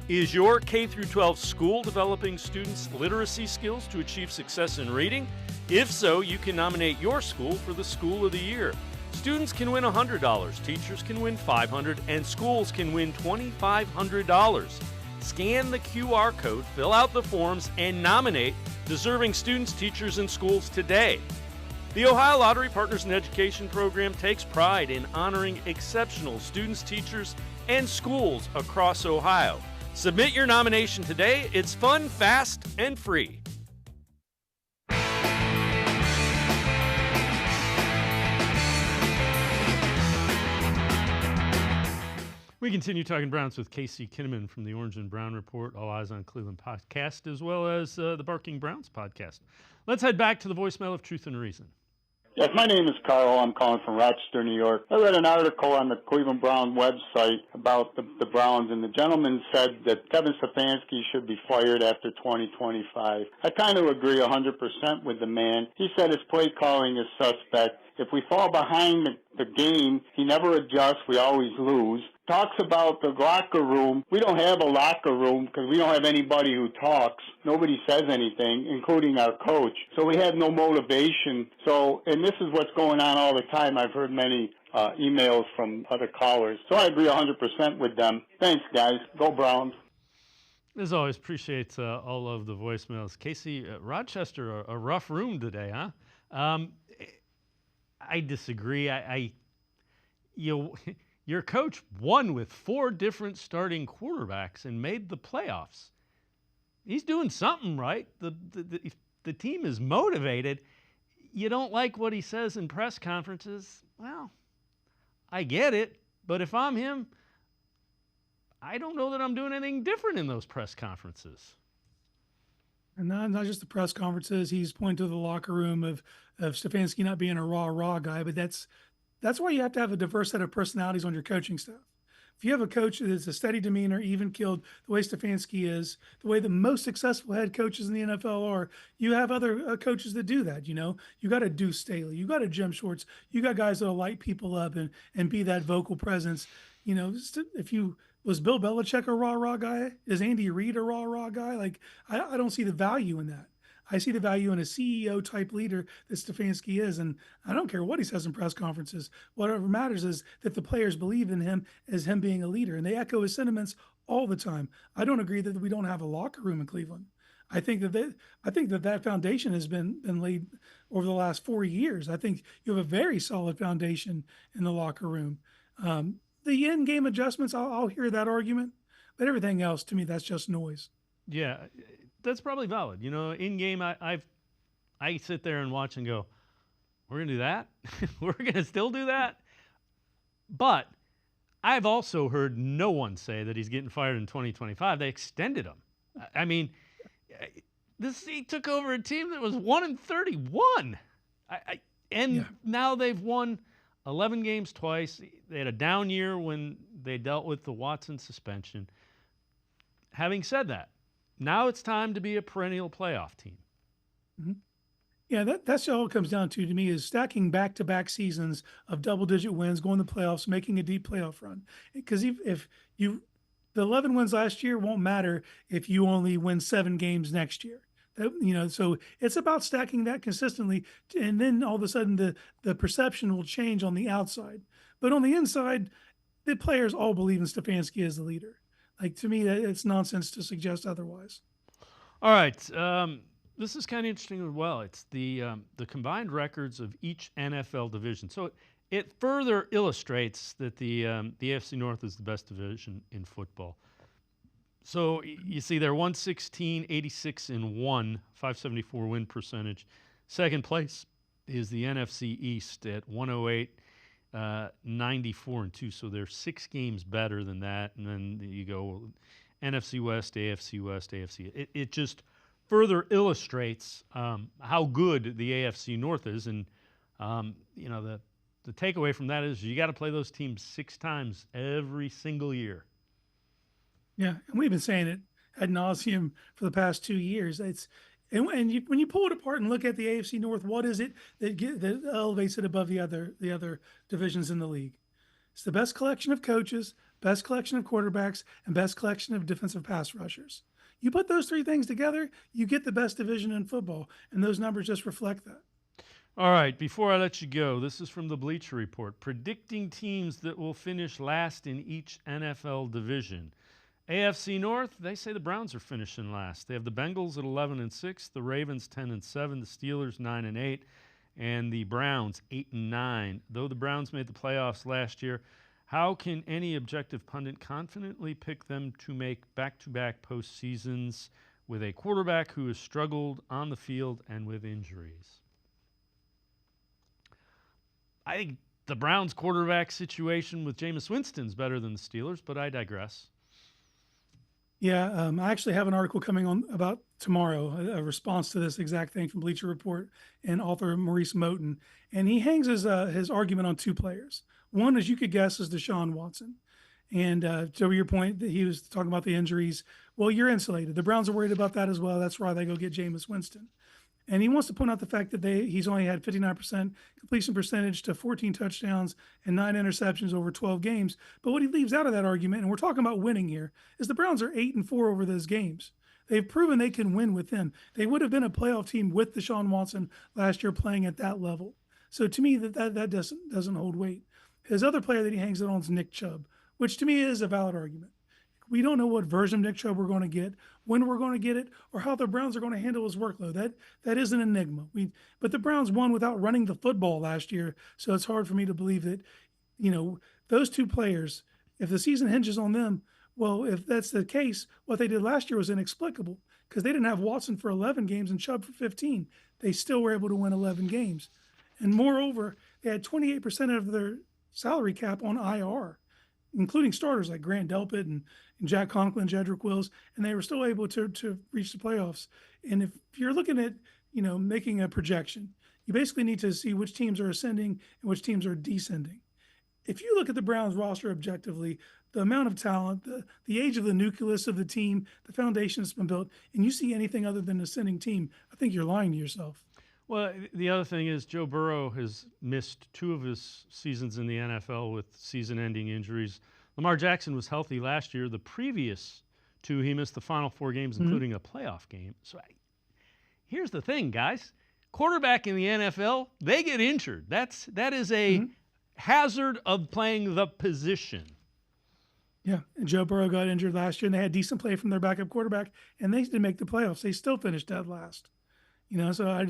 Is your K through 12 school developing students' literacy skills to achieve success in reading? If so, you can nominate your school for the School of the Year. Students can win $100, teachers can win $500, and schools can win $2,500. Scan the QR code, fill out the forms, and nominate deserving students, teachers, and schools today. The Ohio Lottery Partners in Education program takes pride in honoring exceptional students, teachers, and schools across Ohio. Submit your nomination today. It's fun, fast, and free. We continue talking Browns with Casey Kinnamon from the Orange and Brown Report, All Eyes on Cleveland podcast, as well as the Barking Browns podcast. Let's head back to the voicemail of Truth and Reason. Yes, my name is Carl. I'm calling from Rochester, New York. I read an article on the Cleveland Brown website about the Browns, and the gentleman said that Kevin Stefanski should be fired after 2025. I kind of agree 100% with the man. He said his play calling is suspect. If we fall behind the game, he never adjusts. We always lose. Talks about the locker room. We don't have a locker room because we don't have anybody who talks. Nobody says anything, including our coach. So we have no motivation. And this is what's going on all the time. I've heard many emails from other callers. So I agree 100% with them. Thanks, guys. Go Browns. As always, appreciate all of the voicemails. Casey, Rochester, a rough room today, huh? I disagree. Your coach won with 4 different starting quarterbacks and made the playoffs. He's doing something right. The team is motivated. You don't like what he says in press conferences? Well, I get it. But if I'm him, I don't know that I'm doing anything different in those press conferences. And not just the press conferences. He's pointing to the locker room of Stefanski not being a raw guy, but that's why you have to have a diverse set of personalities on your coaching staff. If you have a coach that is a steady demeanor, even keeled, the way Stefanski is, the way the most successful head coaches in the NFL are, you have other coaches that do that. You know, you got a Deuce Staley, you got a Jim Schwartz, you got guys that'll light people up and be that vocal presence. You know, was Bill Belichick a raw guy? Is Andy Reid a raw guy? Like, I don't see the value in that. I see the value in a CEO-type leader that Stefanski is, and I don't care what he says in press conferences. Whatever matters is that the players believe in him as him being a leader, and they echo his sentiments all the time. I don't agree that we don't have a locker room in Cleveland. I think that foundation has been laid over the last 4 years. I think you have a very solid foundation in the locker room. The in-game adjustments, I'll hear that argument, but everything else, to me, that's just noise. Yeah, that's probably valid. You know, in-game, I sit there and watch and go, we're going to do that? We're going to still do that? But I've also heard no one say that he's getting fired in 2025. They extended him. I mean, he took over a team that was 1-31. Now they've won 11 games twice. They had a down year when they dealt with the Watson suspension. Having said that, now it's time to be a perennial playoff team. Mm-hmm. Yeah, that's all it comes down to me is stacking back-to-back seasons of double-digit wins, going to the playoffs, making a deep playoff run. Because the 11 wins last year won't matter if you only win 7 games next year. So it's about stacking that consistently, and then all of a sudden the perception will change on the outside. But on the inside, the players all believe in Stefanski as the leader. Like, to me, it's nonsense to suggest otherwise. All right. This is kind of interesting as well. It's the combined records of each NFL division. So it further illustrates that the AFC North is the best division in football. So you see they're 116, 86-1, 574 win percentage. Second place is the NFC East at 108, 94-2. So they're 6 games better than that. And then you go NFC West, AFC. It just further illustrates how good the AFC North is. And, the takeaway from that is you got to play those teams 6 times every single year. Yeah, and we've been saying it ad nauseum for the past 2 years. When you pull it apart and look at the AFC North, what is it that elevates it above the other divisions in the league? It's the best collection of coaches, best collection of quarterbacks, and best collection of defensive pass rushers. You put those 3 things together, you get the best division in football, and those numbers just reflect that. All right, before I let you go, this is from the Bleacher Report, predicting teams that will finish last in each NFL division. AFC North, they say the Browns are finishing last. They have the Bengals at 11-6, the Ravens 10-7, the Steelers 9-8, and the Browns 8-9. Though the Browns made the playoffs last year, how can any objective pundit confidently pick them to make back-to-back postseasons with a quarterback who has struggled on the field and with injuries? I think the Browns quarterback situation with Jameis Winston's better than the Steelers, but I digress. Yeah, I actually have an article coming on about tomorrow, a response to this exact thing from Bleacher Report and author Maurice Moten, and he hangs his argument on two players. One, as you could guess, is Deshaun Watson, and to your point that he was talking about the injuries. Well, you're insulated. The Browns are worried about that as well. That's why they go get Jameis Winston. And he wants to point out the fact that he's only had 59% completion percentage to 14 touchdowns and 9 interceptions over 12 games. But what he leaves out of that argument, and we're talking about winning here, is the Browns are 8-4 over those games. They've proven they can win with him. They would have been a playoff team with Deshaun Watson last year playing at that level. So to me, that doesn't hold weight. His other player that he hangs it on is Nick Chubb, which to me is a valid argument. We don't know what version of Nick Chubb we're going to get, when we're going to get it, or how the Browns are going to handle his workload. That is an enigma. But the Browns won without running the football last year, so it's hard for me to believe that, those two players, if the season hinges on them, well, if that's the case, what they did last year was inexplicable because they didn't have Watson for 11 games and Chubb for 15. They still were able to win 11 games. And moreover, they had 28% of their salary cap on IR, including starters like Grant Delpit and Jack Conklin, Jedrick Wills, and they were still able to reach the playoffs. And if you're looking at, making a projection, you basically need to see which teams are ascending and which teams are descending. If you look at the Browns roster objectively, the amount of talent, the age of the nucleus of the team, the foundation that's been built, and you see anything other than an ascending team, I think you're lying to yourself. Well, the other thing is Joe Burrow has missed 2 of his seasons in the NFL with season-ending injuries. Lamar Jackson was healthy last year. The previous 2, he missed the final 4 games, including a playoff game. So here's the thing, guys. Quarterback in the NFL, they get injured. That is a hazard of playing the position. Yeah, and Joe Burrow got injured last year, and they had decent play from their backup quarterback, and they didn't make the playoffs. They still finished dead last. So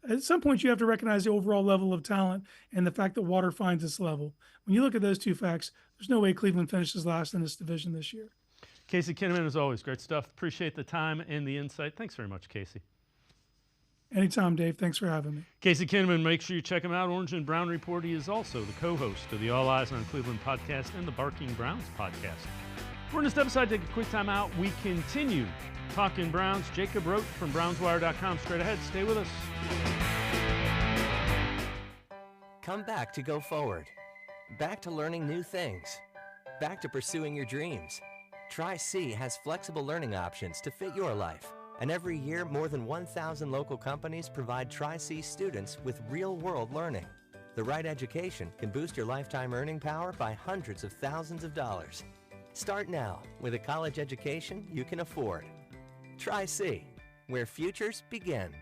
at some point you have to recognize the overall level of talent and the fact that water finds its level. When you look at those two facts, there's no way Cleveland finishes last in this division this year. Casey Kinnamon, as always, great stuff. Appreciate the time and the insight. Thanks very much, Casey. Anytime, Dave. Thanks for having me. Casey Kinnamon, make sure you check him out. Orange and Brown Report. He is also the co-host of the All Eyes on Cleveland podcast and the Barking Browns podcast. We're going to step aside, take a quick time out. We continue talking Browns. Jacob Roach from BrownsWire.com. Straight ahead. Stay with us. Come back to go forward. Back to learning new things. Back to pursuing your dreams. Tri-C has flexible learning options to fit your life. And every year, more than 1,000 local companies provide Tri-C students with real-world learning. The right education can boost your lifetime earning power by hundreds of thousands of dollars. Start now with a college education you can afford. Tri-C, where futures begin.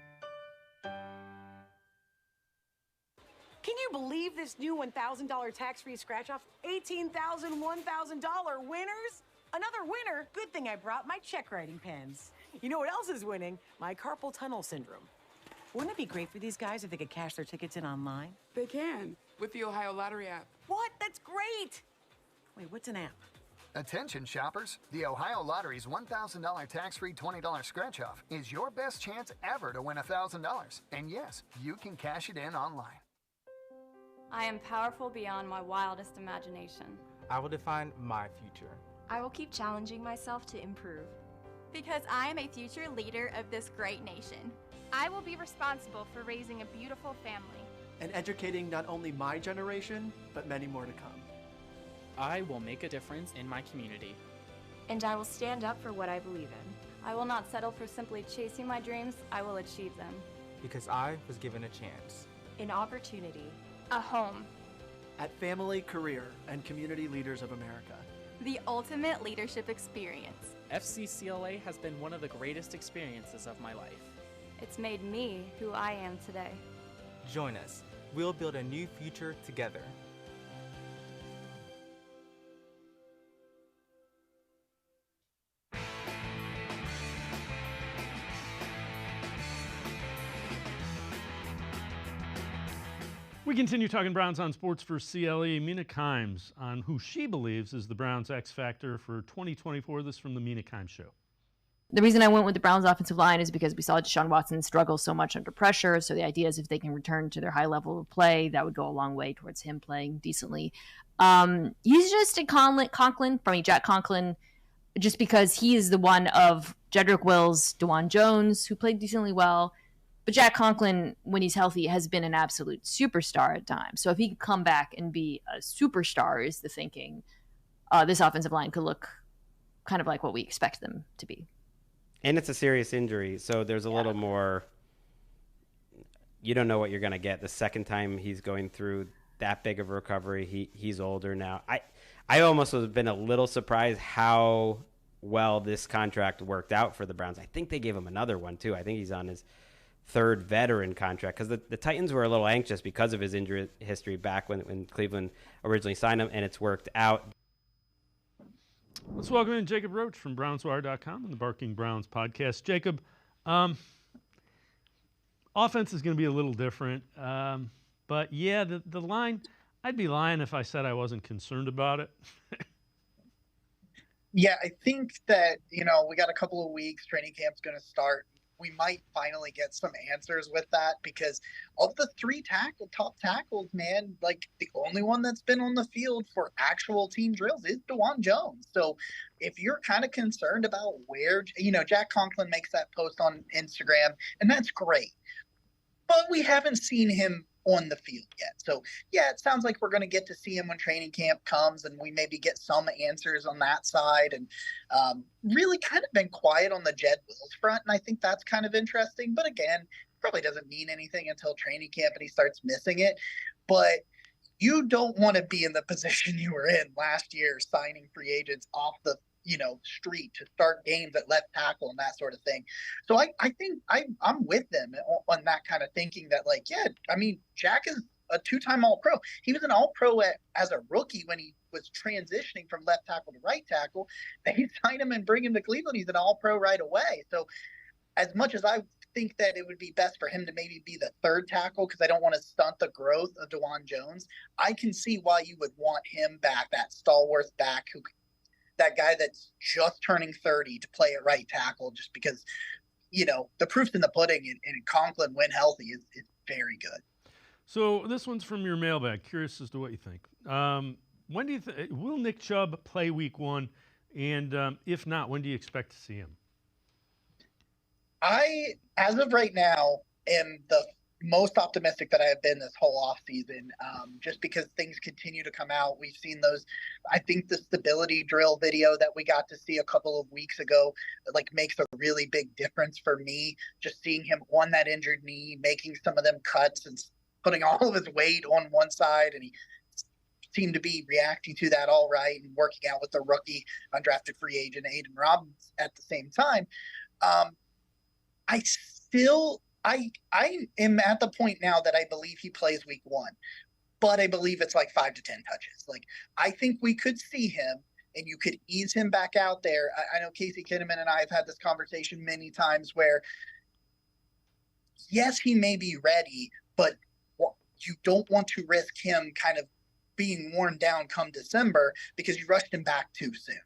Can you believe this new $1,000 tax-free scratch-off? $18,000, $1,000 winners? Another winner? Good thing I brought my check-writing pens. You know what else is winning? My carpal tunnel syndrome. Wouldn't it be great for these guys if they could cash their tickets in online? They can, with the Ohio Lottery app. What? That's great! Wait, what's an app? Attention shoppers, the Ohio Lottery's $1,000 tax-free $20 scratch-off is your best chance ever to win $1,000. And yes, you can cash it in online. I am powerful beyond my wildest imagination. I will define my future. I will keep challenging myself to improve. Because I am a future leader of this great nation. I will be responsible for raising a beautiful family. And educating not only my generation, but many more to come. I will make a difference in my community. And I will stand up for what I believe in. I will not settle for simply chasing my dreams. I will achieve them. Because I was given a chance. An opportunity. A home. At Family, Career, and Community Leaders of America. The ultimate leadership experience. FCCLA has been one of the greatest experiences of my life. It's made me who I am today. Join us. We'll build a new future together. We continue talking Browns on Sports4CLE. Mina Kimes on who she believes is the Browns' X factor for 2024. This from the Mina Kimes Show. The reason I went with the Browns offensive line is because we saw Deshaun Watson struggle so much under pressure. So the idea is if they can return to their high level of play, that would go a long way towards him playing decently. He's just a Conklin, from Jack Conklin. just because he is the one of Jedrick Wills, DeJuan Jones, who played decently well. But Jack Conklin, when he's healthy, has been an absolute superstar at times. So if he could come back and be a superstar, is the thinking, this offensive line could look kind of like what we expect them to be. And it's a serious injury, so there's a little more. You don't know what you're going to get the second time he's going through that big of a recovery. He's older now. I almost have been a little surprised how well this contract worked out for the Browns. I think they gave him another one, too. I think he's on his third veteran contract because the Titans were a little anxious because of his injury history back when Cleveland originally signed him, and it's worked out. Let's welcome in Jacob Roach from BrownsWire.com and the Barking Browns podcast. Jacob, offense is going to be a little different, but yeah, the line, I'd be lying if I said I wasn't concerned about it. Yeah, I think that, we got a couple of weeks, training camp's going to start. We might finally get some answers with that because of the top tackles, man, like the only one that's been on the field for actual team drills is DeJuan Jones. So if you're kind of concerned about where, Jack Conklin makes that post on Instagram, and that's great, but we haven't seen him on the field yet. So yeah, it sounds like we're going to get to see him when training camp comes and we maybe get some answers on that side, and really kind of been quiet on the Jed Wills front. And I think that's kind of interesting, but again, probably doesn't mean anything until training camp and he starts missing it. But you don't want to be in the position you were in last year, signing free agents off the street to start games at left tackle and that sort of thing. So I think I'm with them on that kind of thinking that, like, yeah, I mean, Jack is a two-time All-Pro. He was an All-Pro as a rookie when he was transitioning from left tackle to right tackle. They sign him and bring him to Cleveland. He's an All-Pro right away. So as much as I think that it would be best for him to maybe be the third tackle because I don't want to stunt the growth of DeJuan Jones, I can see why you would want him back, that stalwart back that guy that's just turning 30 to play at right tackle, just because, the proof's in the pudding, and Conklin, when healthy, is very good. So this one's from your mailbag. Curious as to what you think. When do you will Nick Chubb play week 1? And if not, when do you expect to see him? I, as of right now, am the most optimistic that I have been this whole offseason, just because things continue to come out. We've seen those. I think the stability drill video that we got to see a couple of weeks ago, makes a really big difference for me. Just seeing him on that injured knee, making some of them cuts and putting all of his weight on one side, and he seemed to be reacting to that all right and working out with the rookie undrafted free agent Aiden Robbins at the same time. I am at the point now that I believe he plays week 1, but I believe it's like 5 to 10 touches. I think we could see him and you could ease him back out there. I know Casey Kinnamon and I have had this conversation many times where, yes, he may be ready, but you don't want to risk him kind of being worn down come December because you rushed him back too soon.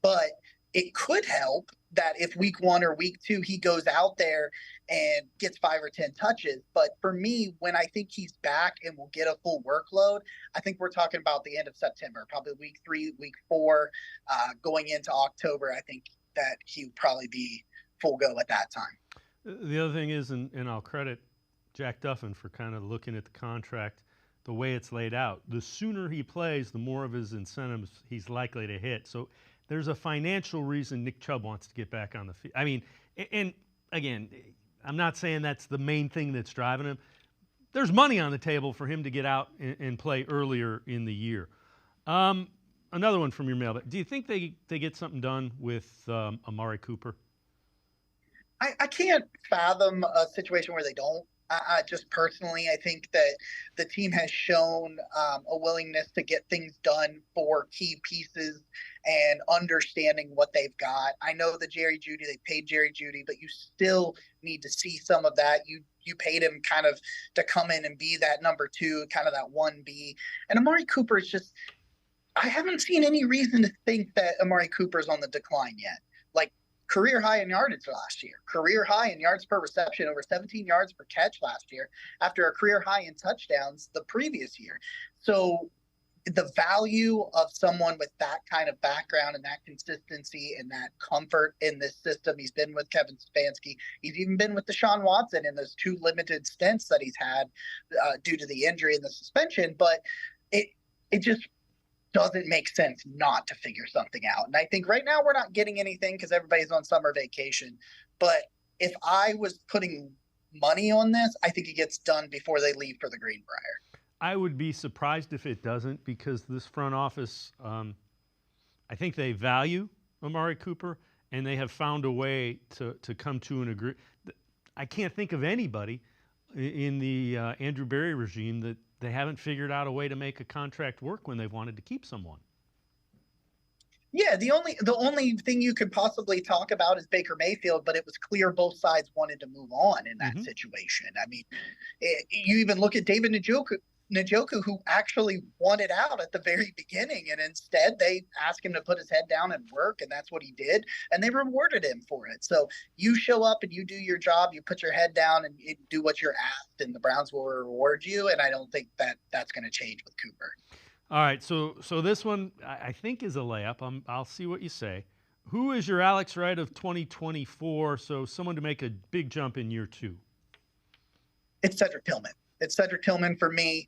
But it could help that if week 1 or week 2, he goes out there and gets 5 or 10 touches. But for me, when I think he's back and will get a full workload, I think we're talking about the end of September, probably week 3, week 4, going into October. I think that he would probably be full go at that time. The other thing is, and I'll credit Jack Duffin for kind of looking at the contract, the way it's laid out. The sooner he plays, the more of his incentives he's likely to hit. So there's a financial reason Nick Chubb wants to get back on the field. I mean, and again, I'm not saying that's the main thing that's driving him. There's money on the table for him to get out and play earlier in the year. Another one from your mailbag. Do you think they get something done with Amari Cooper? I can't fathom a situation where they don't. Just personally, I think that the team has shown a willingness to get things done for key pieces and understanding what they've got. I know that they paid Jerry Jeudy, but you still need to see some of that. You paid him kind of to come in and be that number 2, kind of that 1B. And Amari Cooper is just, I haven't seen any reason to think that Amari Cooper is on the decline yet. Career high in yardage last year, career high in yards per reception, over 17 yards per catch last year, after a career high in touchdowns the previous year. So the value of someone with that kind of background and that consistency and that comfort in this system. He's been with Kevin Stefanski. He's even been with Deshaun Watson in those 2 limited stints that he's had due to the injury and the suspension. But it just doesn't make sense not to figure something out. And I think right now we're not getting anything because everybody's on summer vacation. But if I was putting money on this, I think it gets done before they leave for the Greenbrier. I would be surprised if it doesn't, because this front office, I think they value Amari Cooper, and they have found a way to come to an agreement. I can't think of anybody in the Andrew Berry regime that they haven't figured out a way to make a contract work when they've wanted to keep someone. Yeah, the only thing you could possibly talk about is Baker Mayfield, but it was clear both sides wanted to move on in that situation. I mean, you even look at David Njoku, who actually wanted out at the very beginning, and instead they asked him to put his head down and work, and that's what he did, and they rewarded him for it. So you show up and you do your job, you put your head down and you do what you're asked, and the Browns will reward you, and I don't think that's going to change with Cooper. All right, so this one I think is a layup. I'll see what you say. Who is your Alex Wright of 2024? So someone to make a big jump in year 2. It's Cedric Tillman. It's Cedric Tillman for me,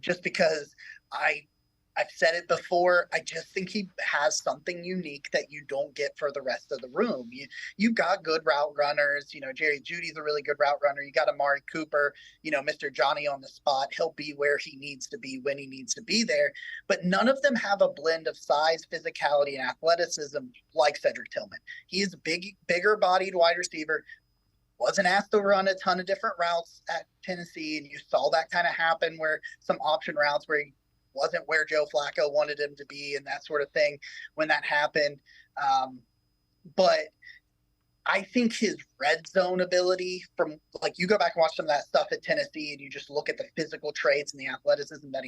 just because I've said it before. I just think he has something unique that you don't get for the rest of the room. You've got good route runners. Jerry Jeudy's a really good route runner. You got Amari Cooper, Mr. Johnny on the spot. He'll be where he needs to be when he needs to be there. But none of them have a blend of size, physicality, and athleticism like Cedric Tillman. He is a bigger bodied wide receiver. Wasn't asked to run a ton of different routes at Tennessee, and you saw that kind of happen where some option routes where he wasn't where Joe Flacco wanted him to be and that sort of thing when that happened. But I think his red zone ability you go back and watch some of that stuff at Tennessee and you just look at the physical traits and the athleticism that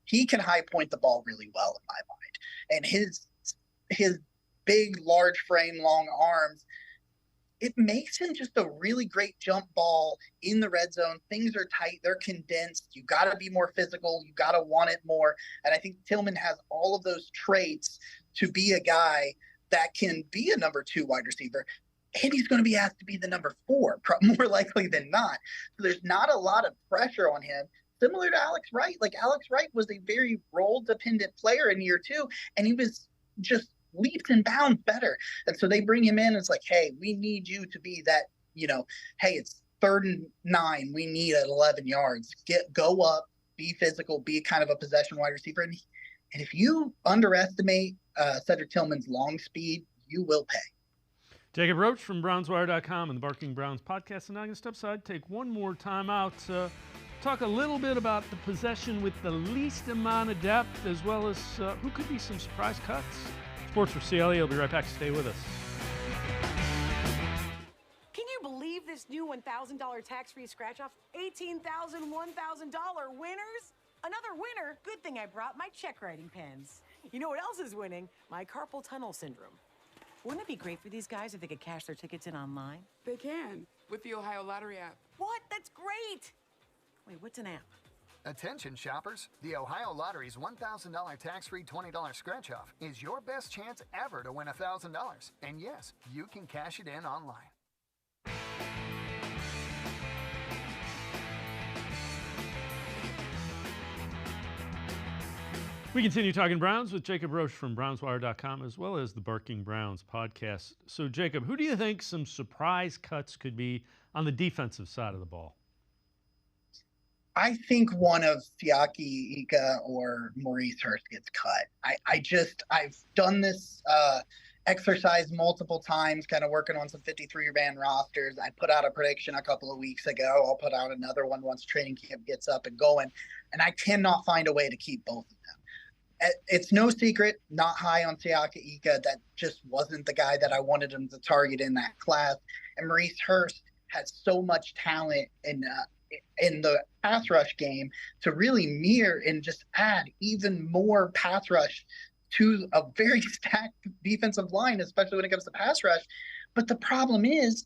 he can high point the ball really well in my mind. And his big, large frame, long arms, it makes him just a really great jump ball in the red zone. Things are tight. They're condensed. You got to be more physical. You got to want it more. And I think Tillman has all of those traits to be a guy that can be a number 2 wide receiver. And he's going to be asked to be the number 4, more likely than not. So there's not a lot of pressure on him. Similar to Alex Wright. Alex Wright was a very role-dependent player in year 2, and he was just leaps and bounds better. And so they bring him in. It's like, hey, we need you to be that, hey, it's 3rd and 9. We need at 11 yards. Go up, be physical, be kind of a possession wide receiver. And if you underestimate Cedric Tillman's long speed, you will pay. Jacob Roach from BrownsWire.com and the Barking Browns podcast. And now I'm going to step aside, take one more time out, talk a little bit about the possession with the least amount of depth, as well as who could be some surprise cuts. Sports4CLE. I'll be right back. Stay with us. Can you believe this new $1,000 tax-free scratch-off? $18,000, $1,000 winners? Another winner? Good thing I brought my check writing pens. You know what else is winning? My carpal tunnel syndrome. Wouldn't it be great for these guys if they could cash their tickets in online? They can, with the Ohio Lottery app. What? That's great! Wait, what's an app? Attention shoppers, the Ohio Lottery's $1,000 tax-free $20 scratch-off is your best chance ever to win $1,000. And yes, you can cash it in online. We continue talking Browns with Jacob Roach from BrownsWire.com, as well as the Barking Browns podcast. So, Jacob, who do you think some surprise cuts could be on the defensive side of the ball? I think one of Siaki Ika or Maurice Hurst gets cut. I've done this exercise multiple times, kind of working on some 53-man rosters. I put out a prediction a couple of weeks ago. I'll put out another one once training camp gets up and going. And I cannot find a way to keep both of them. It's no secret, not high on Siaki Ika. That just wasn't the guy that I wanted him to target in that class. And Maurice Hurst has so much talent in the pass rush game to really mirror and just add even more pass rush to a very stacked defensive line, especially when it comes to pass rush. But the problem is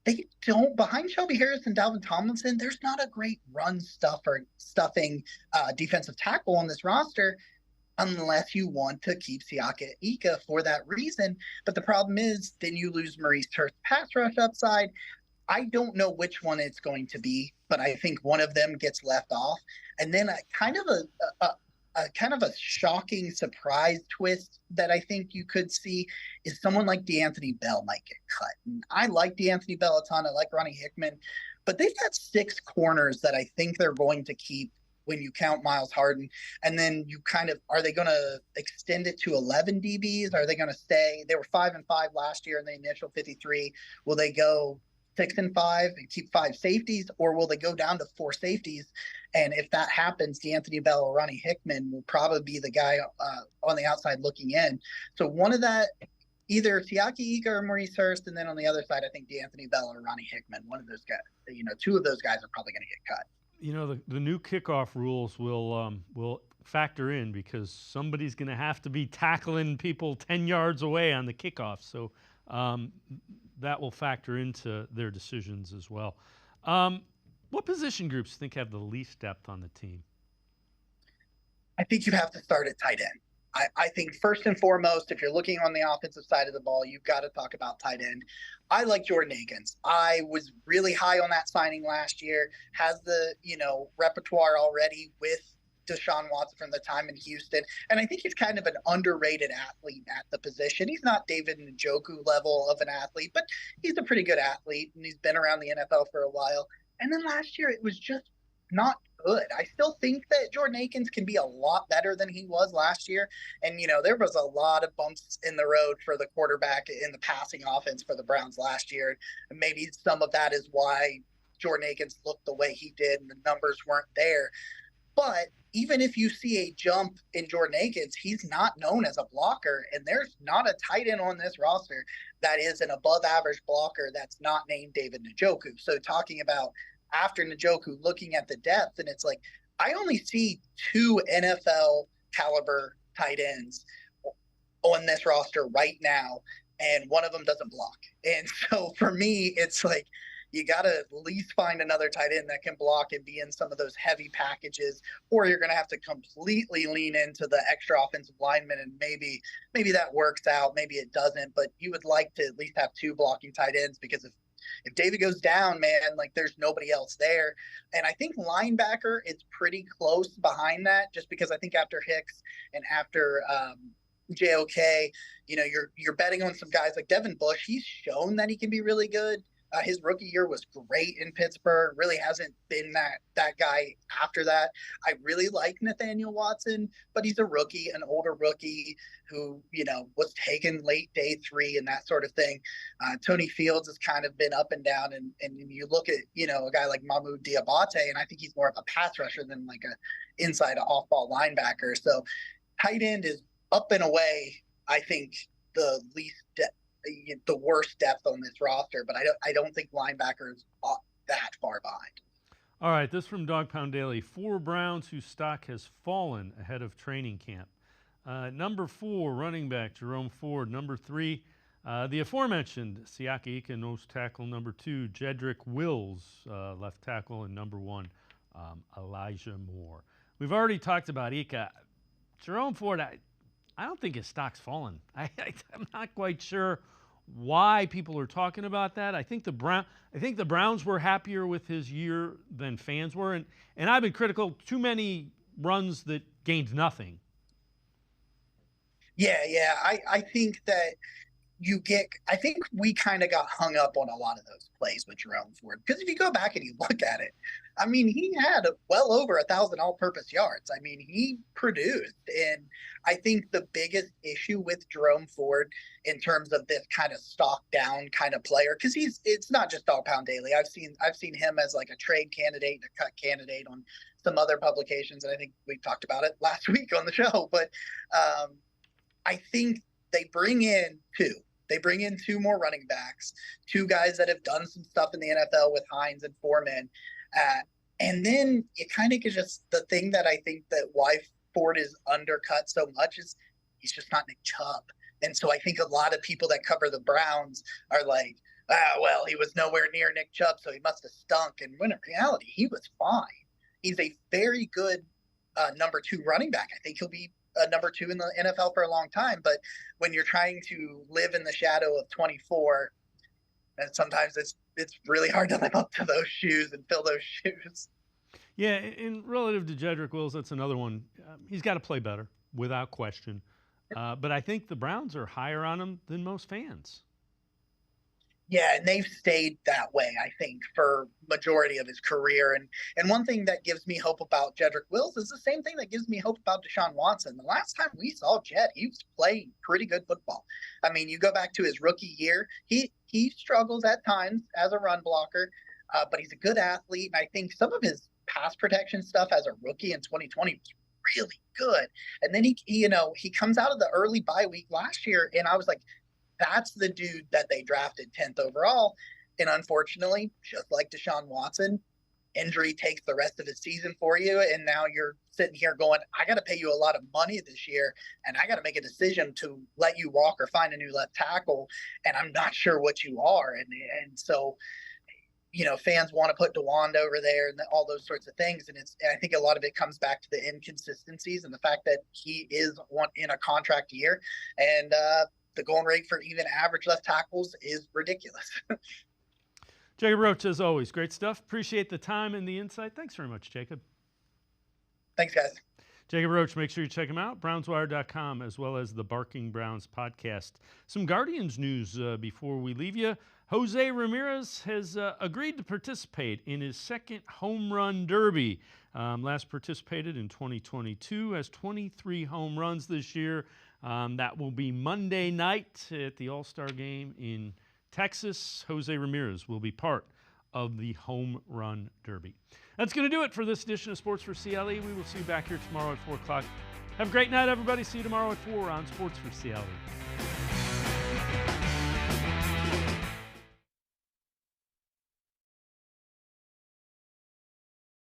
they don't, behind Shelby Harris and Dalvin Tomlinson, there's not a great run stuffing defensive tackle on this roster unless you want to keep Siaka Ika for that reason. But the problem is then you lose Maurice Hurst's pass rush upside. I don't know which one it's going to be, but I think one of them gets left off. And then a kind of a shocking surprise twist that I think you could see is someone like DeAnthony Bell might get cut. And I like DeAnthony Bell a ton. I like Ronnie Hickman, but they've got 6 corners that I think they're going to keep when you count Miles Harden. And then you are they going to extend it to 11 DBs? Are they going to stay? They were 5-5 last year in the initial 53. Will they go 6-5 and keep 5 safeties, or will they go down to 4 safeties? And if that happens, DeAnthony Bell or Ronnie Hickman will probably be the guy on the outside looking in. So one of that, either Siaki Ika or Maurice Hurst, and then on the other side, I think DeAnthony Bell or Ronnie Hickman. One of those guys, 2 of those guys are probably going to get cut. The new kickoff rules will factor in because somebody's going to have to be tackling people 10 yards away on the kickoff. So that will factor into their decisions as well. What position groups do you think have the least depth on the team? I think you have to start at tight end. I think first and foremost, if you're looking on the offensive side of the ball, you've got to talk about tight end. I like Jordan Akins. I was really high on that signing last year, has the, repertoire already with Deshaun Watson from the time in Houston. And I think he's kind of an underrated athlete at the position. He's not David Njoku level of an athlete, but he's a pretty good athlete, and he's been around the NFL for a while. And then last year, it was just not good. I still think that Jordan Akins can be a lot better than he was last year. And, there was a lot of bumps in the road for the quarterback in the passing offense for the Browns last year. And maybe some of that is why Jordan Akins looked the way he did and the numbers weren't there. But even if you see a jump in Jordan Akins, he's not known as a blocker. And there's not a tight end on this roster that is an above average blocker that's not named David Njoku. So talking about after Njoku, looking at the depth, and it's like, I only see 2 NFL caliber tight ends on this roster right now, and one of them doesn't block. And so for me, it's like, you got to at least find another tight end that can block and be in some of those heavy packages, or you're going to have to completely lean into the extra offensive lineman, and maybe that works out, maybe it doesn't, but you would like to at least have 2 blocking tight ends, because if David goes down, man, like there's nobody else there. And I think linebacker, it's pretty close behind that, just because I think after Hicks and after JOK, you're betting on some guys like Devin Bush. He's shown that he can be really good. His rookie year was great in Pittsburgh. Really hasn't been that guy after that. I really like Nathaniel Watson, but he's a rookie, an older rookie who, was taken late day 3 and that sort of thing. Tony Fields has kind of been up and down. And you look at, a guy like Mahmoud Diabate, and I think he's more of a pass rusher than like a inside off-ball linebacker. So tight end is up and away, I think, the worst depth on this roster, but I don't think linebacker is that far behind. All right, this from Dog Pound Daily. 4 Browns whose stock has fallen ahead of training camp. Number 4, running back Jerome Ford. Number 3, the aforementioned Siaki Ika, nose tackle. Number 2, Jedrick Wills, left tackle. And number 1, Elijah Moore. We've already talked about Ika. Jerome Ford, I don't think his stock's fallen. I'm not quite sure why people are talking about that. I think the Browns were happier with his year than fans were, and I've been critical. Too many runs that gained nothing. Yeah. I think that I think we kind of got hung up on a lot of those plays with Jerome Ford, because if you go back and you look at it, I mean, he had well over 1,000 all-purpose yards. I mean, he produced. And I think the biggest issue with Jerome Ford in terms of this kind of stock down kind of player, because it's not just Dog Pound Daily. I've seen him as like a trade candidate, a cut candidate on some other publications, and I think we talked about it last week on the show. But I think they bring in 2. They bring in 2 more running backs, 2 guys that have done some stuff in the NFL with Hines and Foreman. And then you kind of get just the thing that I think that why Ford is undercut so much is he's just not Nick Chubb. And so I think a lot of people that cover the Browns are like, well, he was nowhere near Nick Chubb, so he must have stunk. And when in reality, he was fine. He's a very good number 2 running back. I think he'll be number 2 in the NFL for a long time. But when you're trying to live in the shadow of 24, and sometimes it's really hard to live up to those shoes and fill those shoes. Yeah, and relative to Jedrick Wills, that's another one. He's got to play better, without question. But I think the Browns are higher on him than most fans. Yeah, and they've stayed that way, I think, for majority of his career. And one thing that gives me hope about Jedrick Wills is the same thing that gives me hope about Deshaun Watson. The last time we saw Jed, he was playing pretty good football. I mean, you go back to his rookie year, he struggles at times as a run blocker, but he's a good athlete. And I think some of his pass protection stuff as a rookie in 2020 was really good. And then he comes out of the early bye week last year, and I was like, that's the dude that they drafted 10th overall. And unfortunately, just like Deshaun Watson, injury takes the rest of his season for you. And now you're sitting here going, I got to pay you a lot of money this year, and I got to make a decision to let you walk or find a new left tackle. And I'm not sure what you are. And so, fans want to put DeWand over there and all those sorts of things. And I think a lot of it comes back to the inconsistencies and the fact that he is in a contract year. And, the going rate for even average left tackles is ridiculous. Jacob Roach, as always, great stuff. Appreciate the time and the insight. Thanks very much, Jacob. Thanks, guys. Jacob Roach, make sure you check him out, brownswire.com, as well as the Barking Browns podcast. Some Guardians news before we leave you. Jose Ramirez has agreed to participate in his second home run derby. Last participated in 2022, has 23 home runs this year. That will be Monday night at the All-Star game in Texas. Jose Ramirez will be part of the home run derby. That's going to do it for this edition of Sports for CLE. We will see you back here tomorrow at 4 o'clock. Have a great night, everybody. See you tomorrow at 4 on Sports for CLE.